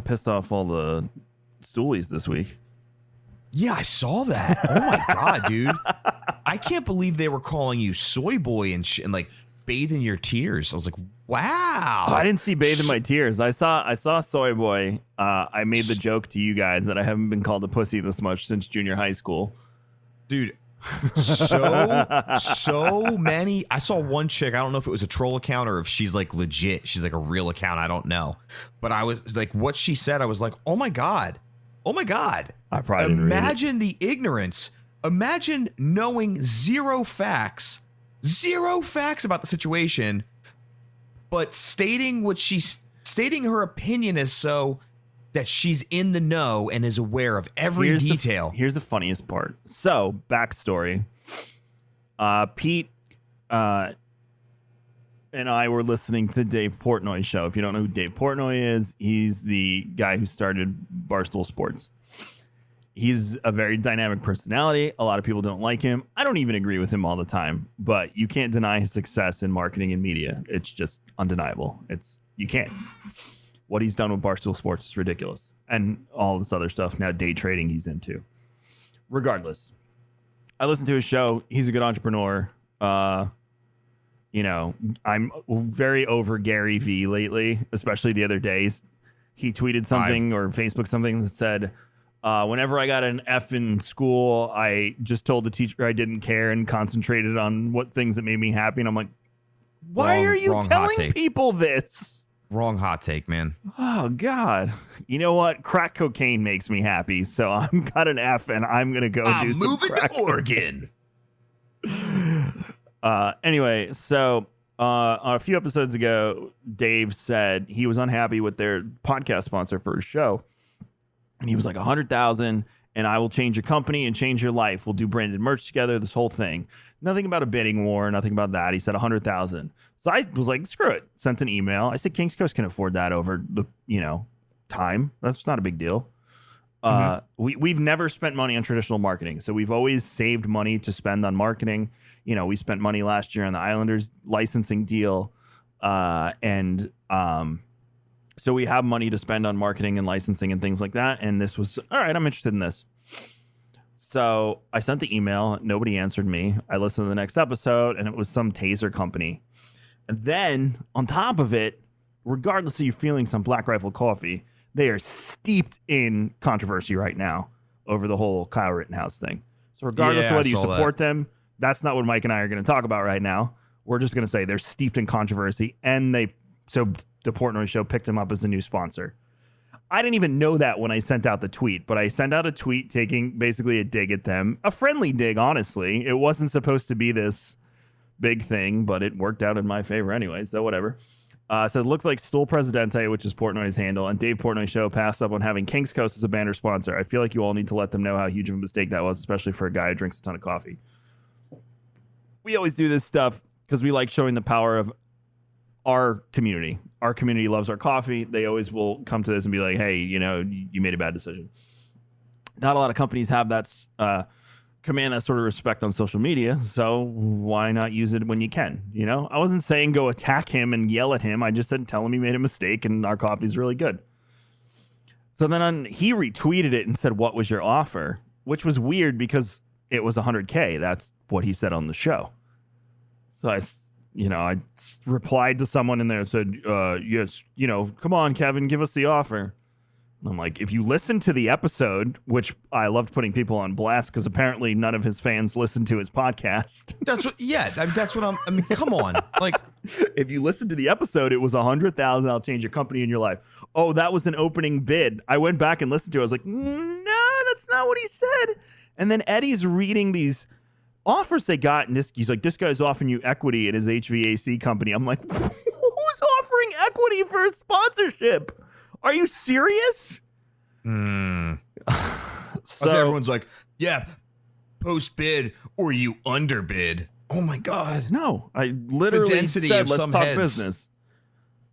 A: pissed off all the stoolies this week.
B: Yeah, I saw that. Oh my god, dude! I can't believe they were calling you soy boy and like bathe in your tears. I was like, wow.
A: I didn't see bathe in my tears. I saw soy boy. I made the joke to you guys that I haven't been called a pussy this much since junior high school,
B: dude. So many. I saw one chick. I don't know if it was a troll account or if she's like legit. She's like a real account. I don't know. But I was like, what she said, I was like, oh my god.
A: I probably didn't
B: imagine the ignorance. Imagine knowing zero facts about the situation, but stating her opinion as so that she's in the know and is aware of every detail.
A: Here's the funniest part. So, backstory. Pete and I were listening to Dave Portnoy's show. If you don't know who Dave Portnoy is, he's the guy who started Barstool Sports. He's a very dynamic personality. A lot of people don't like him. I don't even agree with him all the time, but you can't deny his success in marketing and media. It's just undeniable. You can't. What he's done with Barstool Sports is ridiculous. And all this other stuff now, day trading he's into. Regardless, I listened to his show. He's a good entrepreneur. I'm very over Gary V lately, especially the other days. He tweeted something or Facebook something that said, whenever I got an F in school, I just told the teacher I didn't care and concentrated on what things that made me happy. And I'm like, why are you telling people this?
B: Wrong hot take, man.
A: Oh, God. You know what? Crack cocaine makes me happy. So I've got an F and I'm going to go do some
B: moving
A: crack.
B: to Oregon.
A: Anyway, so a few episodes ago, Dave said he was unhappy with their podcast sponsor for his show. And he was like, 100,000 and I will change your company and change your life. We'll do branded merch together, this whole thing. Nothing about a bidding war, nothing about that. He said 100,000. So I was like, screw it. Sent an email. I said, King's Coast can afford that over the, time. That's not a big deal. We've never spent money on traditional marketing. So we've always saved money to spend on marketing. We spent money last year on the Islanders licensing deal. So we have money to spend on marketing and licensing and things like that. And this was, all right, I'm interested in this. So I sent the email. Nobody answered me. I listened to the next episode and it was some taser company. And then on top of it, regardless of you feeling some Black Rifle Coffee, they are steeped in controversy right now over the whole Kyle Rittenhouse thing. So regardless of whether you support them, that's not what Mike and I are going to talk about right now. We're just going to say they're steeped in controversy, and so the Portnoy Show picked him up as a new sponsor. I didn't even know that when I sent out the tweet, but I sent out a tweet taking basically a dig at them, a friendly dig, honestly. It wasn't supposed to be this big thing, but it worked out in my favor anyway, so whatever. So it looks like Stool Presidente, which is Portnoy's handle, and Dave Portnoy Show passed up on having King's Coast as a banner sponsor. I feel like you all need to let them know how huge of a mistake that was, especially for a guy who drinks a ton of coffee. we always do this stuff because we like showing the power of our community. Our community loves our coffee. They always will come to this and be like, hey, you know, you made a bad decision. Not a lot of companies have that command that sort of respect on social media. So why not use it when you can? You know, I wasn't saying go attack him and yell at him. I just said tell him he made a mistake and our coffee's really good. So then he retweeted it and said, what was your offer? Which was weird because it was $100K. That's what he said on the show. So I replied to someone in there and said, yes, you know, come on, Kevin, give us the offer. And I'm like, if you listen to the episode, which I loved putting people on blast because apparently none of his fans listened to his podcast.
B: That's what I mean, come on. Like,
A: if you listen to the episode, it was $100,000. I'll change your company in your life. Oh, that was an opening bid. I went back and listened to it. I was like, no, that's not what he said. And then Eddie's reading these offers they got, and he's like, this guy's offering you equity in his HVAC company. I'm like, who's offering equity for a sponsorship? Are you serious?
B: So everyone's like, yeah, post bid or you underbid. Oh my God.
A: No, I literally said, let's talk business.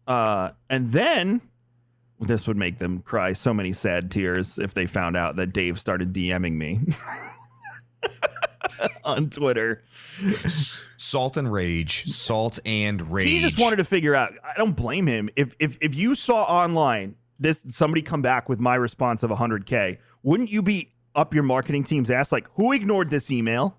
A: And then this would make them cry so many sad tears if they found out that Dave started DMing me on Twitter.
B: Salt and rage.
A: He just wanted to figure out. I don't blame him. If you saw online somebody come back with my response of $100K, wouldn't you be up your marketing team's ass? Like, who ignored this email?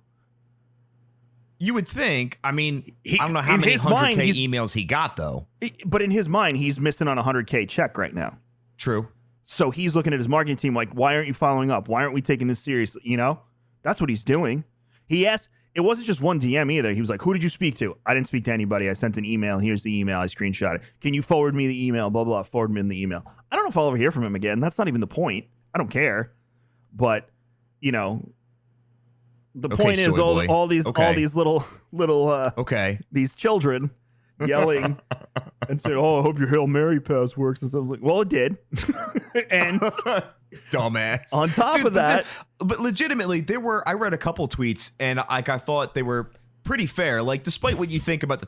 B: You would think. I mean, I don't know how many 100K emails he got, though.
A: But in his mind, he's missing on a $100K check right now.
B: True.
A: So he's looking at his marketing team like, why aren't you following up? Why aren't we taking this seriously? You know, that's what he's doing. He asked. It wasn't just one DM either. He was like, who did you speak to? I didn't speak to anybody. I sent an email. Here's the email. I screenshot it. Can you forward me the email? Blah, blah, forward me the email. I don't know if I'll ever hear from him again. That's not even the point. I don't care. But, you know, the point is all these little these children yelling and saying, oh, I hope your Hail Mary pass works. And so I was like, well, it did. And
B: dumbass.
A: On top of that.
B: But legitimately, I read a couple tweets and I thought they were pretty fair. Like, despite what you think about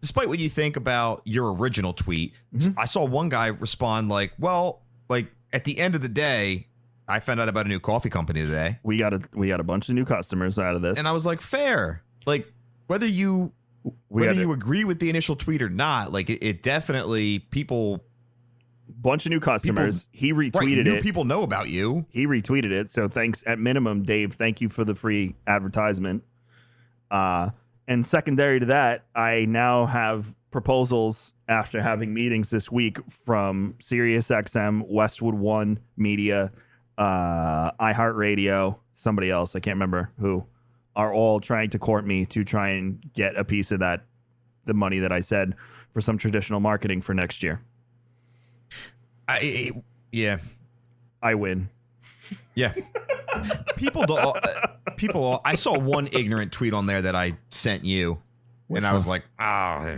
B: despite what you think about your original tweet, I saw one guy respond like, well, like at the end of the day, I found out about a new coffee company today.
A: We got a bunch of new customers out of this.
B: And I was like, fair. Like, whether you agree with the initial tweet or not, like it definitely
A: bunch of new customers. He retweeted it.
B: People know about you.
A: He retweeted it. So thanks at minimum, Dave. Thank you for the free advertisement. And secondary to that, I now have proposals after having meetings this week from SiriusXM, Westwood One Media, iHeartRadio, somebody else, I can't remember who, are all trying to court me to try and get a piece of the money that I said for some traditional marketing for next year.
B: I
A: win.
B: Yeah. I saw one ignorant tweet on there that I sent you. And I was like, I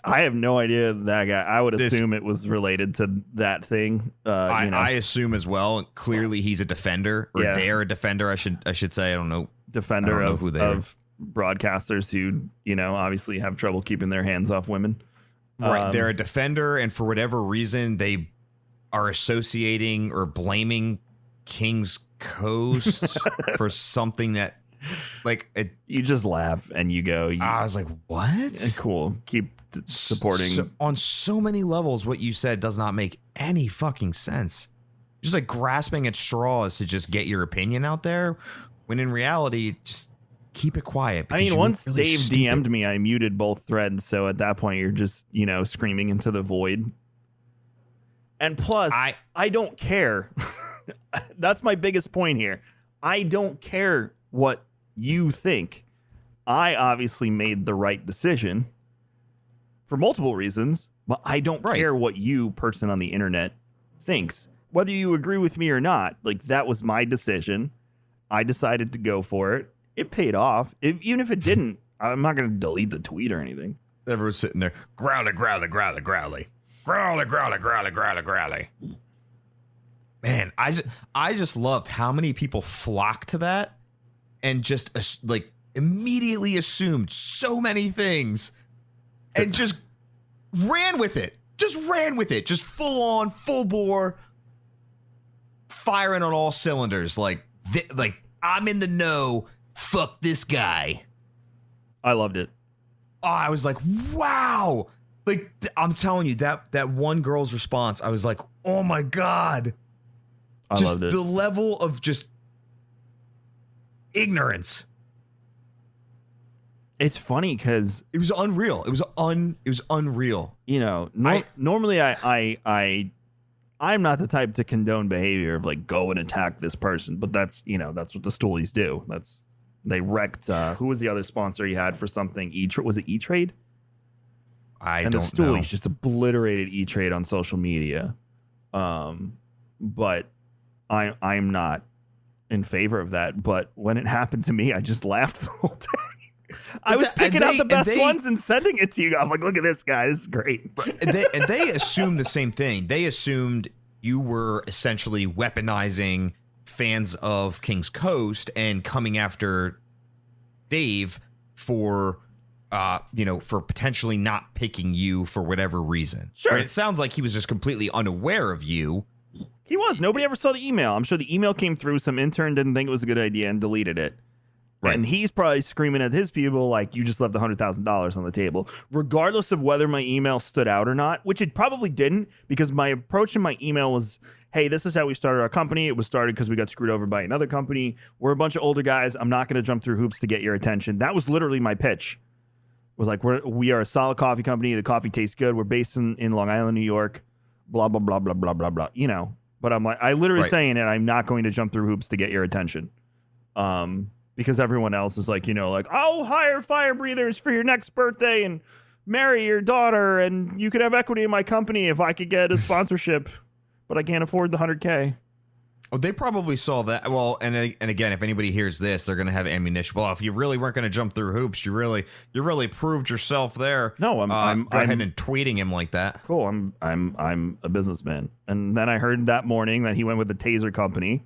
B: have no idea that guy. I would assume it was related to that thing. I assume as well. Clearly, he's a defender, or they're a defender. I should say. I don't know.
A: Defender of broadcasters who, obviously have trouble keeping their hands off women.
B: Right. They're a defender. And for whatever reason, they are associating or blaming King's Coast for something that,
A: you just laugh and you go.
B: I was like, what?
A: Cool. Keep supporting.
B: On so many levels, what you said does not make any fucking sense. Just like grasping at straws to just get your opinion out there, when in reality, just keep it quiet.
A: I mean, once really Dave DM'd me, I muted both threads. So at that point, you're just, screaming into the void. And plus, I don't care. That's my biggest point here. I don't care what you think. I obviously made the right decision for multiple reasons, but I don't care what you, person on the internet, thinks. Whether you agree with me or not, that was my decision. I decided to go for it. It paid off. Even if it didn't, I'm not going to delete the tweet or anything.
B: Everyone's sitting there, growly, growly, growly, growly. Growly, growly, growly, growly, growly. Man, I just loved how many people flocked to that and just immediately assumed so many things and just ran with it. Just full on, full bore, firing on all cylinders. Like I'm in the know. Fuck this guy.
A: I loved it.
B: Oh, I was like, wow. Like, I'm telling you, that one girl's response, I was like, oh my God.
A: I loved it.
B: The level of just ignorance.
A: It's funny because
B: it was unreal. It was unreal.
A: You know, normally I'm not the type to condone behavior of like go and attack this person, but that's what the stoolies do. They wrecked. Who was the other sponsor he had for something? Was it E-Trade?
B: I don't know.
A: And the stoolies just obliterated E-Trade on social media. But I'm not in favor of that. But when it happened to me, I just laughed the whole day. I was picking out the best ones and sending it to you. I'm like, look at this guy. This is great.
B: And they assumed the same thing. They assumed you were essentially weaponizing fans of King's Coast and coming after Dave for potentially not picking you for whatever reason.
A: Sure.
B: Right? It sounds like he was just completely unaware of you.
A: He was. Nobody ever saw the email. I'm sure the email came through. Some intern didn't think it was a good idea and deleted it. Right. And he's probably screaming at his people like, you just left $100,000 on the table, regardless of whether my email stood out or not, which it probably didn't, because my approach in my email was, hey, this is how we started our company. It was started because we got screwed over by another company. We're a bunch of older guys. I'm not going to jump through hoops to get your attention. That was literally my pitch. It was like, we are a solid coffee company. The coffee tastes good. We're based in Long Island, New York, blah, blah, blah, blah, blah, blah, blah. But I'm like, I literally saying it. I'm not going to jump through hoops to get your attention. Because everyone else is like, I'll hire fire breathers for your next birthday and marry your daughter, and you could have equity in my company if I could get a sponsorship, but I can't afford the $100K.
B: Oh, they probably saw that. Well, and again, if anybody hears this, they're going to have ammunition. Well, if you really weren't going to jump through hoops, you really proved yourself there.
A: No, I'm
B: go ahead and tweeting him like that.
A: Cool. I'm a businessman. And then I heard that morning that he went with the Taser company,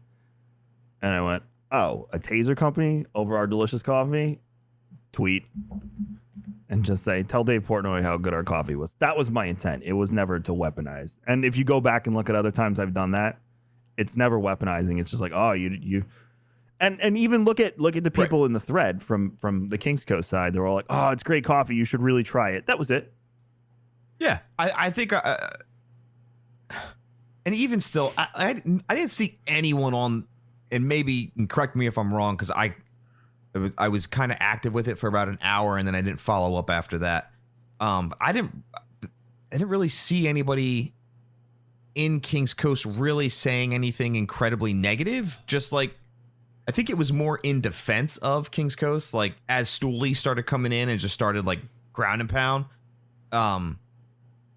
A: and I went, oh, a Taser company over our delicious coffee? Tweet. And just say, tell Dave Portnoy how good our coffee was. That was my intent. It was never to weaponize. And if you go back and look at other times I've done that, it's never weaponizing. It's just like, oh, you and even look at the people in the thread from the King's Coast side. They're all like, oh, it's great coffee. You should really try it. That was it.
B: Yeah, I think and even still, I didn't see anyone on, and maybe correct me if I'm wrong, because I was kind of active with it for about an hour, and then I didn't follow up after that. I didn't really see anybody in King's Coast really saying anything incredibly negative. Just like, I think it was more in defense of King's Coast. Like, as Stooley started coming in and just started like ground and pound,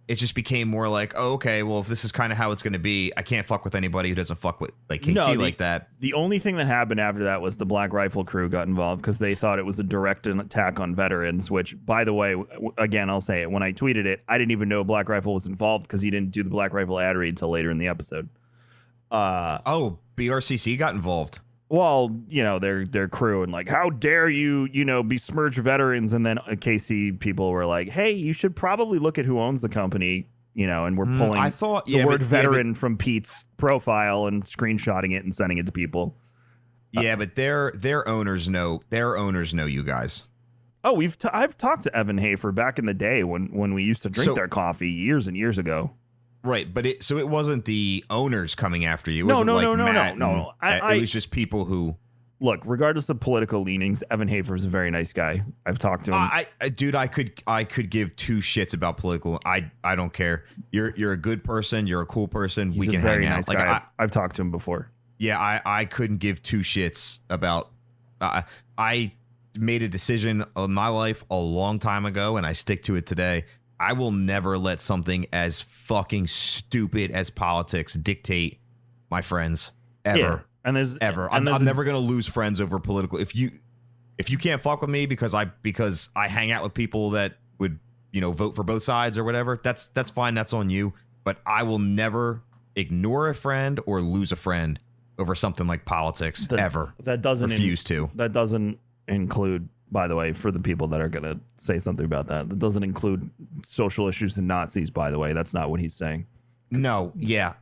B: it just became more like, oh, okay, well, if this is kind of how it's going to be, I can't fuck with anybody who doesn't fuck with like KC like that.
A: The only thing that happened after that was the Black Rifle crew got involved because they thought it was a direct attack on veterans, which, by the way, again, I'll say it. When I tweeted it, I didn't even know Black Rifle was involved because he didn't do the Black Rifle ad read until later in the episode.
B: BRCC got involved.
A: Well, their crew, and like, how dare you, besmirch veterans? And then KC people were like, hey, you should probably look at who owns the company, and we're pulling the word veteran from Pete's profile and screenshotting it and sending it to people.
B: Yeah, but their owners know you guys.
A: Oh, I've talked to Evan Hafer back in the day when we used to drink their coffee years and years ago.
B: Right, but it wasn't the owners coming after you.
A: No.
B: It was just people who
A: look. Regardless of political leanings, Evan Hafer is a very nice guy. I've talked to him.
B: I could give two shits about political. I don't care. You're a good person. You're a cool person.
A: He's
B: we can
A: a very
B: hang
A: nice
B: out.
A: guy.
B: Like
A: I've talked to him before.
B: Yeah, I couldn't give two shits about. I made a decision in my life a long time ago, and I stick to it today. I will never let something as fucking stupid as politics dictate my friends ever.
A: Yeah.
B: I'm never going to lose friends over political. If you can't fuck with me because I hang out with people that would, vote for both sides or whatever, that's fine. That's on you. But I will never ignore a friend or lose a friend over something like politics ever.
A: That doesn't
B: refuse to.
A: That doesn't include by the way, for the people that are going to say something about that. That doesn't include social issues and Nazis, by the way. That's not what he's saying.
B: No, yeah.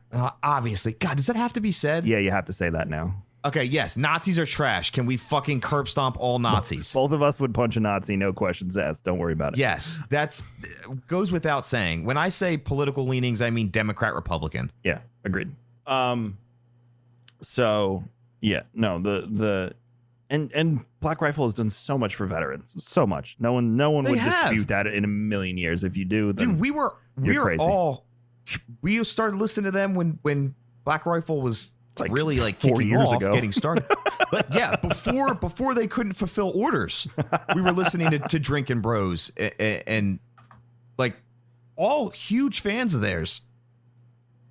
B: Obviously. God, does that have to be said?
A: Yeah, you have to say that now.
B: Okay, yes. Nazis are trash. Can we fucking curb stomp all Nazis?
A: Both of us would punch a Nazi, no questions asked. Don't worry about it.
B: Yes, that's goes without saying. When I say political leanings, I mean Democrat, Republican.
A: Yeah, agreed. So yeah, no, and Black Rifle has done so much for veterans, so much. No one would dispute that in a million years. If you do, then
B: dude, we were
A: crazy.
B: We started listening to them when Black Rifle was
A: like
B: really like
A: 4
B: kicking
A: years
B: off,
A: ago.
B: getting started. But yeah, before they couldn't fulfill orders, we were listening to Drinkin' Bros and like all huge fans of theirs.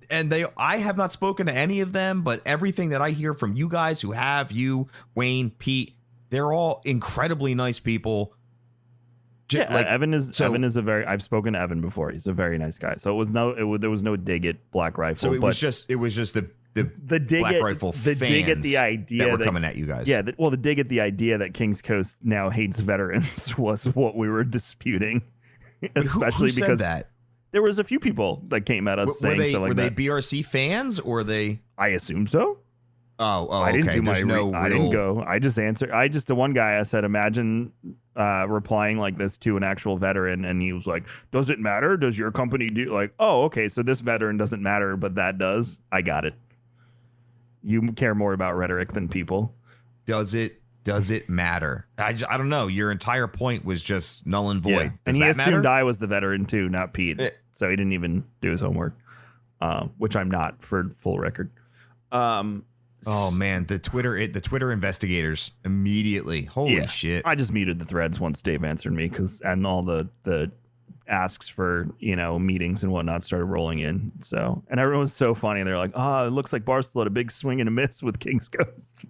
B: And I have not spoken to any of them, but everything that I hear from you guys who have, you, Wayne, Pete, they're all incredibly nice people.
A: Yeah, like Evan is a very. I've spoken to Evan before. He's a very nice guy. So there was no dig at Black Rifle.
B: So it was just the dig Black Rifle fans
A: dig at the idea
B: that were coming at you guys.
A: Yeah, the dig at the idea that Kings Coast now hates veterans was what we were disputing, especially
B: who
A: because
B: said that?
A: There was a few people that came at us saying stuff like that.
B: Were they BRC fans or they?
A: I assume so.
B: Oh,
A: I didn't do my. I didn't go. I just answered. The one guy I said, imagine replying like this to an actual veteran, and he was like, "Does it matter? Does your company do like? Oh, okay, so this veteran doesn't matter, but that does. I got it. You care more about rhetoric than people.
B: Does it matter? I don't know. Your entire point was just null and void.
A: Yeah. And he assumed I was the veteran too, not Pete. So he didn't even do his homework, which I'm not, for full record.
B: Oh man, the Twitter investigators immediately. Holy shit!
A: I just muted the threads once Dave answered me and all the asks for meetings and whatnot started rolling in. So, and everyone was so funny. They're like, it looks like Barstool had a big swing and a miss with Kings Coast.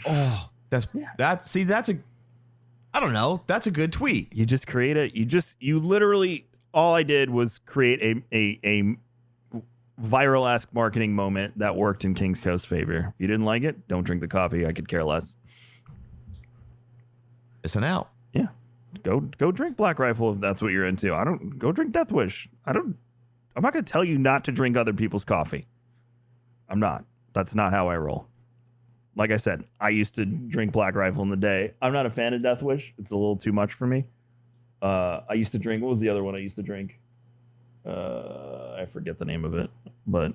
B: Oh, that's I don't know. That's a good tweet.
A: You just you literally, all I did was create a viral-esque marketing moment that worked in Kings Coast's favor. If you didn't like it, don't drink the coffee. I could care less.
B: Listen out.
A: Yeah. Go drink Black Rifle if that's what you're into. Go drink Death Wish. I'm not going to tell you not to drink other people's coffee. I'm not. That's not how I roll. Like I said, I used to drink Black Rifle in the day. I'm not a fan of Death Wish. It's a little too much for me. I used to drink, what was the other one I used to drink? I forget the name of it, but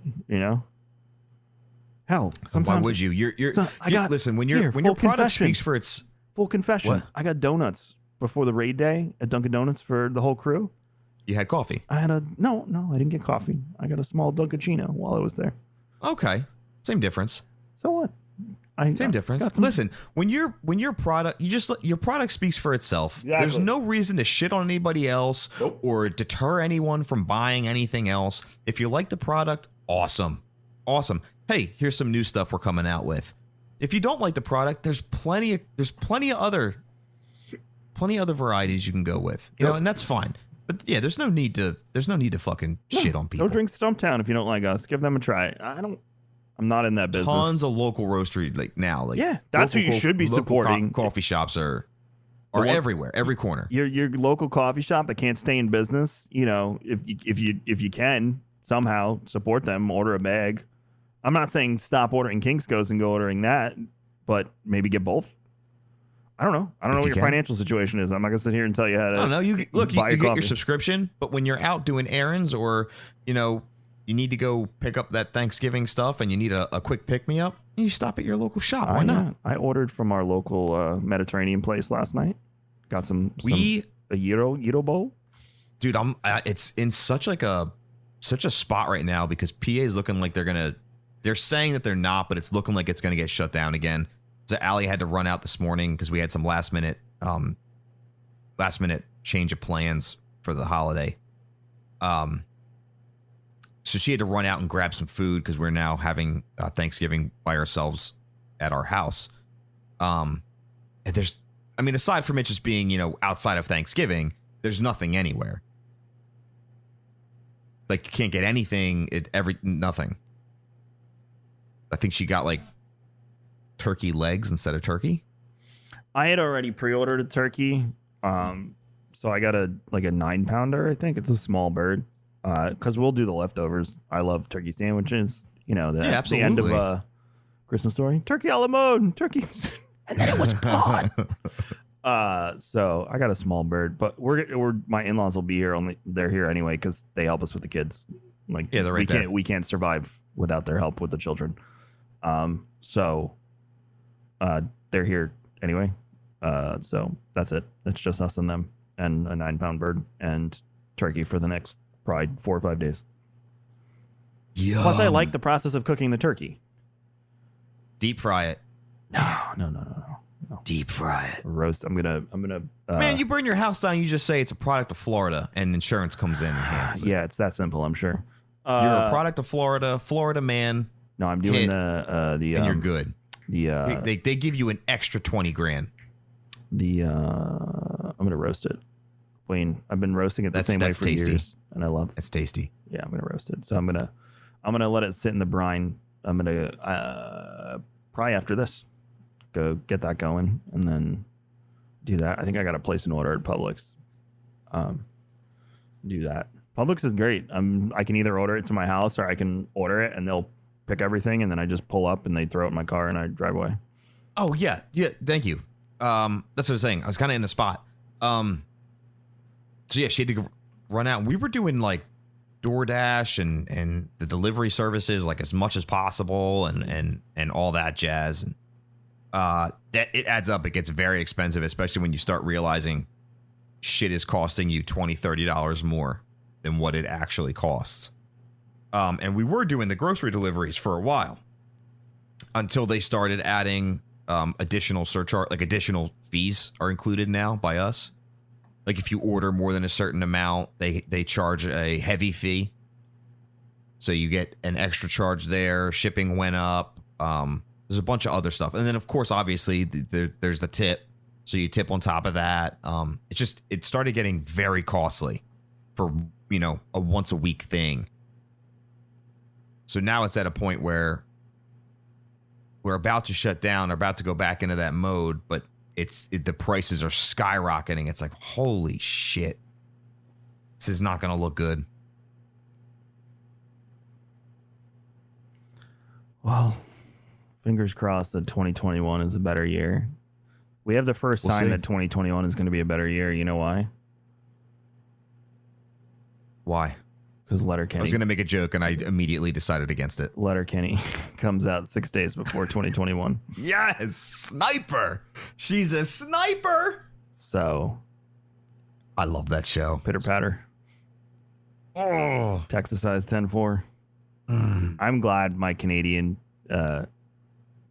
A: hell, sometimes.
B: Why would you? Listen, when your product speaks for its
A: full confession. What? I got donuts before the raid day at Dunkin' Donuts for the whole crew.
B: You had coffee?
A: I had no, I didn't get coffee. I got a small Dunkaccino while I was there.
B: Okay, same difference.
A: So what?
B: Same difference. Listen, when your product, your product speaks for itself.
A: Exactly.
B: There's no reason to shit on anybody else or deter anyone from buying anything else. If you like the product, awesome. Hey, here's some new stuff we're coming out with. If you don't like the product, there's plenty of other varieties you can go with. And that's fine. But yeah, there's no need to fucking shit on people.
A: Go drink Stumptown if you don't like us. Give them a try. I'm not in that business.
B: Tons of local roastery
A: that's who you should be supporting.
B: Coffee shops are everywhere, every corner.
A: Your local coffee shop that can't stay in business. If you can somehow support them, order a bag. I'm not saying stop ordering Kings Coast and go ordering that, but maybe get both. I don't know. I don't know what your financial situation is. I'm not gonna sit here and tell you how to.
B: I don't know. You get your subscription, but when you're out doing errands or you need to go pick up that Thanksgiving stuff and you need a quick pick-me-up, you stop at your local shop. Why not?
A: I ordered from our local Mediterranean place last night. Got a gyro bowl.
B: Dude, it's in such a spot right now because PA is looking like they're saying that they're not, but it's looking like it's going to get shut down again. So Allie had to run out this morning because we had some last minute change of plans for the holiday. So she had to run out and grab some food because we're now having Thanksgiving by ourselves at our house. And aside from it just being, outside of Thanksgiving, there's nothing anywhere. Like you can't get anything, nothing. I think she got like turkey legs instead of turkey.
A: I had already pre-ordered a turkey. So I got a 9-pounder. I think it's a small bird. Because we'll do the leftovers. I love turkey sandwiches. You know, the end of Christmas Story. Turkey a la mode. Turkey. And then it was gone. So I got a small bird, but my in-laws will be here. They're here anyway because they help us with the kids. Like,
B: yeah, they're right there.
A: We can't survive without their help with the children. So they're here anyway. So that's it. It's just us and them, and a 9-pound bird and turkey for the next probably 4 or 5 days.
B: Yum.
A: Plus, I like the process of cooking the turkey.
B: Deep fry it.
A: No.
B: Deep fry it.
A: Roast. I'm gonna.
B: Man, you burn your house down. You just say it's a product of Florida, and insurance comes in and handles it.
A: Yeah, it's that simple. I'm sure.
B: You're a product of Florida, Florida man.
A: No, I'm doing
B: and you're good. They give you an extra $20,000.
A: I'm gonna roast it. Wayne, I've been roasting it the same way for
B: tasty.
A: years, and I love.
B: It's tasty.
A: Yeah, I'm gonna roast it. So I'm gonna let it sit in the brine. I'm gonna probably after this go get that going and then do that. I think I got to place an order at Publix. Do that. Publix is great. I can either order it to my house or I can order it and they'll pick everything and then I just pull up and they throw it in my car and I drive away.
B: Oh yeah. Thank you. That's what I was saying. I was kind of in the spot. So yeah, she had to run out. We were doing like DoorDash and the delivery services like as much as possible and all that jazz. And that it adds up. It gets very expensive, especially when you start realizing shit is costing you $20-$30 more than what it actually costs. And we were doing the grocery deliveries for a while until they started adding additional surcharge, like additional fees are included now by us. Like if you order more than a certain amount, they charge a heavy fee. So you get an extra charge there. Shipping went up. There's a bunch of other stuff. And then, of course, obviously, there's the tip. So you tip on top of that. It started getting very costly for, a once a week thing. So now it's at a point where we're about to shut down, or about to go back into that mode, but the prices are skyrocketing. It's like, holy shit. This is not going to look good.
A: Well, fingers crossed that 2021 is a better year. We have the first sign that 2021 is going to be a better year. You know why?
B: Why?
A: Because Letterkenny.
B: I was going to make a joke and I immediately decided against it.
A: Letterkenny comes out 6 days before 2021.
B: Yes, sniper. She's a sniper.
A: So,
B: I love that show.
A: Pitter patter.
B: Oh,
A: Texas size 10-4. I'm glad my Canadian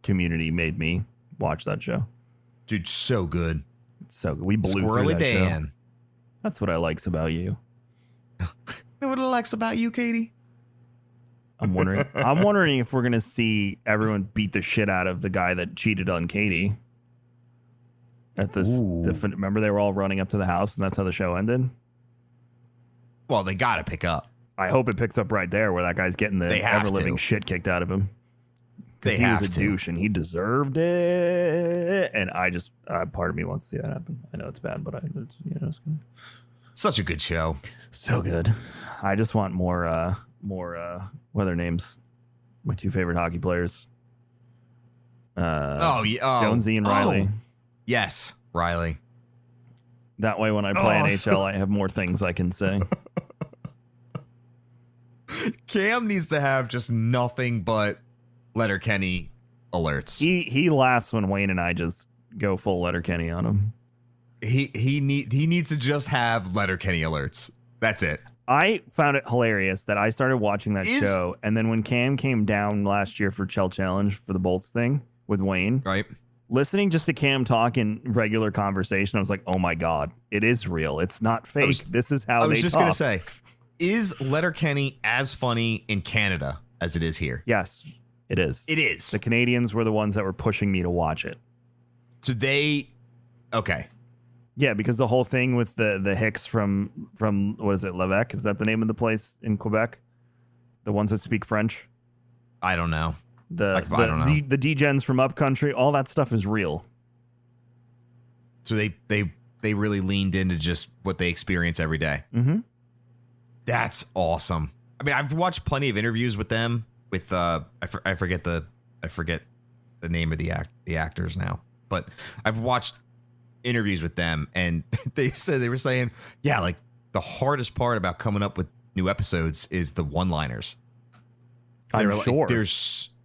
A: community made me watch that show.
B: Dude, so good.
A: So we blew
B: Squirrely
A: through that
B: Dan.
A: show. That's what I likes about you.
B: You know what I likes about you, Katie?
A: I'm wondering if we're gonna see everyone beat the shit out of the guy that cheated on Katie. At this, remember they were all running up to the house, and that's how the show ended.
B: Well, they gotta pick up.
A: I hope it picks up right there where that guy's getting the ever-living shit kicked out of him. Because he was a douche and he deserved it. And I just, part of me wants to see that happen. I know it's bad, but it's good.
B: Such a good show.
A: So good. I just want more, what are their names? My two favorite hockey players. Jonesy and Riley.
B: Yes, Riley.
A: That way when I play NHL, I have more things I can say.
B: Cam needs to have just nothing but Letterkenny alerts.
A: He laughs when Wayne and I just go full Letterkenny on him.
B: He needs to just have Letterkenny alerts. That's it.
A: I found it hilarious that I started watching that show, and then when Cam came down last year for Chell Challenge for the Bolts thing with Wayne,
B: right?
A: Listening just to Cam talk in regular conversation, I was like, oh my God, it is real. It's not fake. This is how they talk. I was just going to
B: say, is Letterkenny as funny in Canada as it is here?
A: Yes, it is.
B: It is.
A: The Canadians were the ones that were pushing me to watch it.
B: So okay.
A: Yeah, because the whole thing with the Hicks from what is it, Lévesque? Is that the name of the place in Quebec? The ones that speak French?
B: I don't know.
A: I don't know. The degens from Upcountry, all that stuff is real.
B: So they really leaned into just what they experience every day.
A: Mm-hmm.
B: That's awesome. I mean, I've watched plenty of interviews with them. With I forget the name of the actors now, but I've watched interviews with them, and they were saying, yeah, like the hardest part about coming up with new episodes is the one-liners.
A: I'm sure.
B: Like,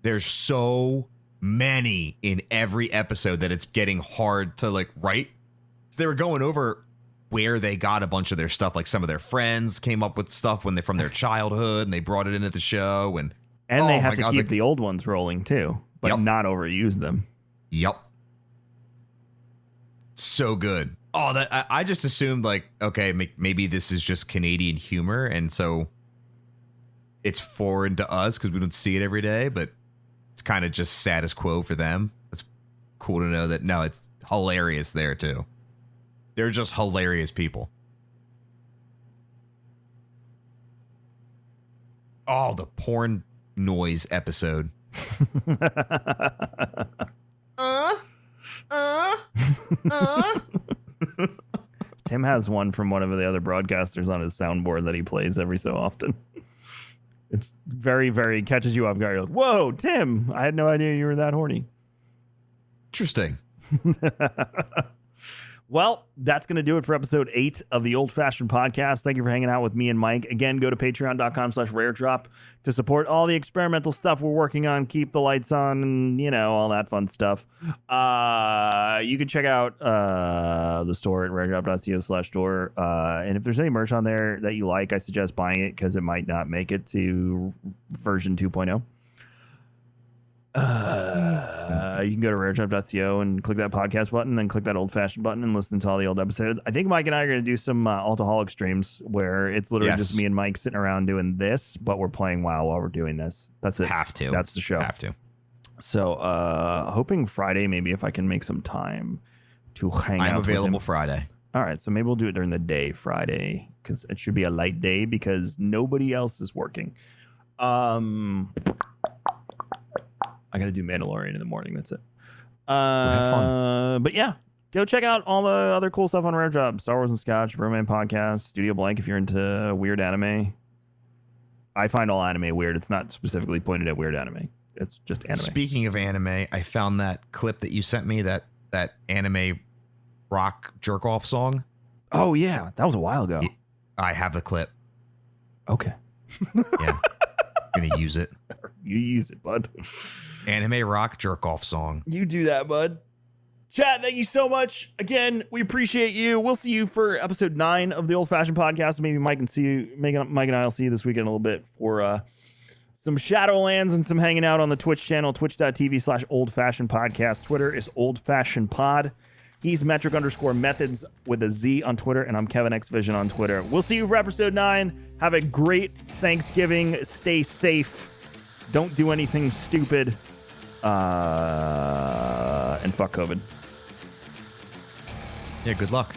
B: there's so many in every episode that it's getting hard to like write. So they were going over where they got a bunch of their stuff. Like some of their friends came up with stuff from their childhood, and they brought it into the show. And
A: they have to keep the old ones rolling too, but not overuse them.
B: Yep. So good. Oh, that I just assumed like, okay, maybe this is just Canadian humor, and so it's foreign to us because we don't see it every day, but it's kind of just status quo for them. It's cool to know that, no, it's hilarious there too. They're just hilarious people. Oh, the porn noise episode.
A: Tim has one from one of the other broadcasters on his soundboard that he plays every so often. It's very, very catches you off guard. You're like, whoa, Tim, I had no idea you were that horny.
B: Interesting.
A: Well, that's going to do it for episode 8 of the Old Fashioned Podcast. Thank you for hanging out with me and Mike. Again, go to patreon.com/raredrop to support all the experimental stuff we're working on. Keep the lights on and, all that fun stuff. You can check out the store at raredrop.co/store. And if there's any merch on there that you like, I suggest buying it because it might not make it to version 2.0. You can go to raredrop.co and click that podcast button, then click that old fashioned button and listen to all the old episodes. I think Mike and I are going to do some Altaholic streams where it's literally just me and Mike sitting around doing this, but we're playing WoW while we're doing this. That's it.
B: Have to.
A: That's the show.
B: Have to.
A: So, hoping Friday, maybe if I can make some time to hang out.
B: I'm available
A: with him.
B: Friday.
A: All right. So maybe we'll do it during the day Friday because it should be a light day because nobody else is working. I got to do Mandalorian in the morning. That's it.
B: Have fun.
A: But yeah, go check out all the other cool stuff on Rare Job. Star Wars and Scotch, Broman Podcast, Studio Blank if you're into weird anime. I find all anime weird. It's not specifically pointed at weird anime. It's just anime.
B: Speaking of anime, I found that clip that you sent me, that anime rock jerk-off song.
A: Oh, yeah. That was a while ago.
B: I have the clip.
A: Okay.
B: Yeah. I'm going to use it.
A: You use it, bud.
B: Anime rock jerk-off song.
A: You do that, bud. Chat, thank you so much. Again, we appreciate you. We'll see you for episode 9 of the Old Fashioned Podcast. Maybe Mike and I will see you this weekend a little bit for some Shadowlands and some hanging out on the Twitch channel, twitch.tv/Old Fashioned Podcast. Twitter is Old Fashioned Pod. He's metric_methods with a Z on Twitter, and I'm Kevin X Vision on Twitter. We'll see you for episode 9. Have a great Thanksgiving. Stay safe. Don't do anything stupid. And fuck COVID.
B: Yeah, good luck.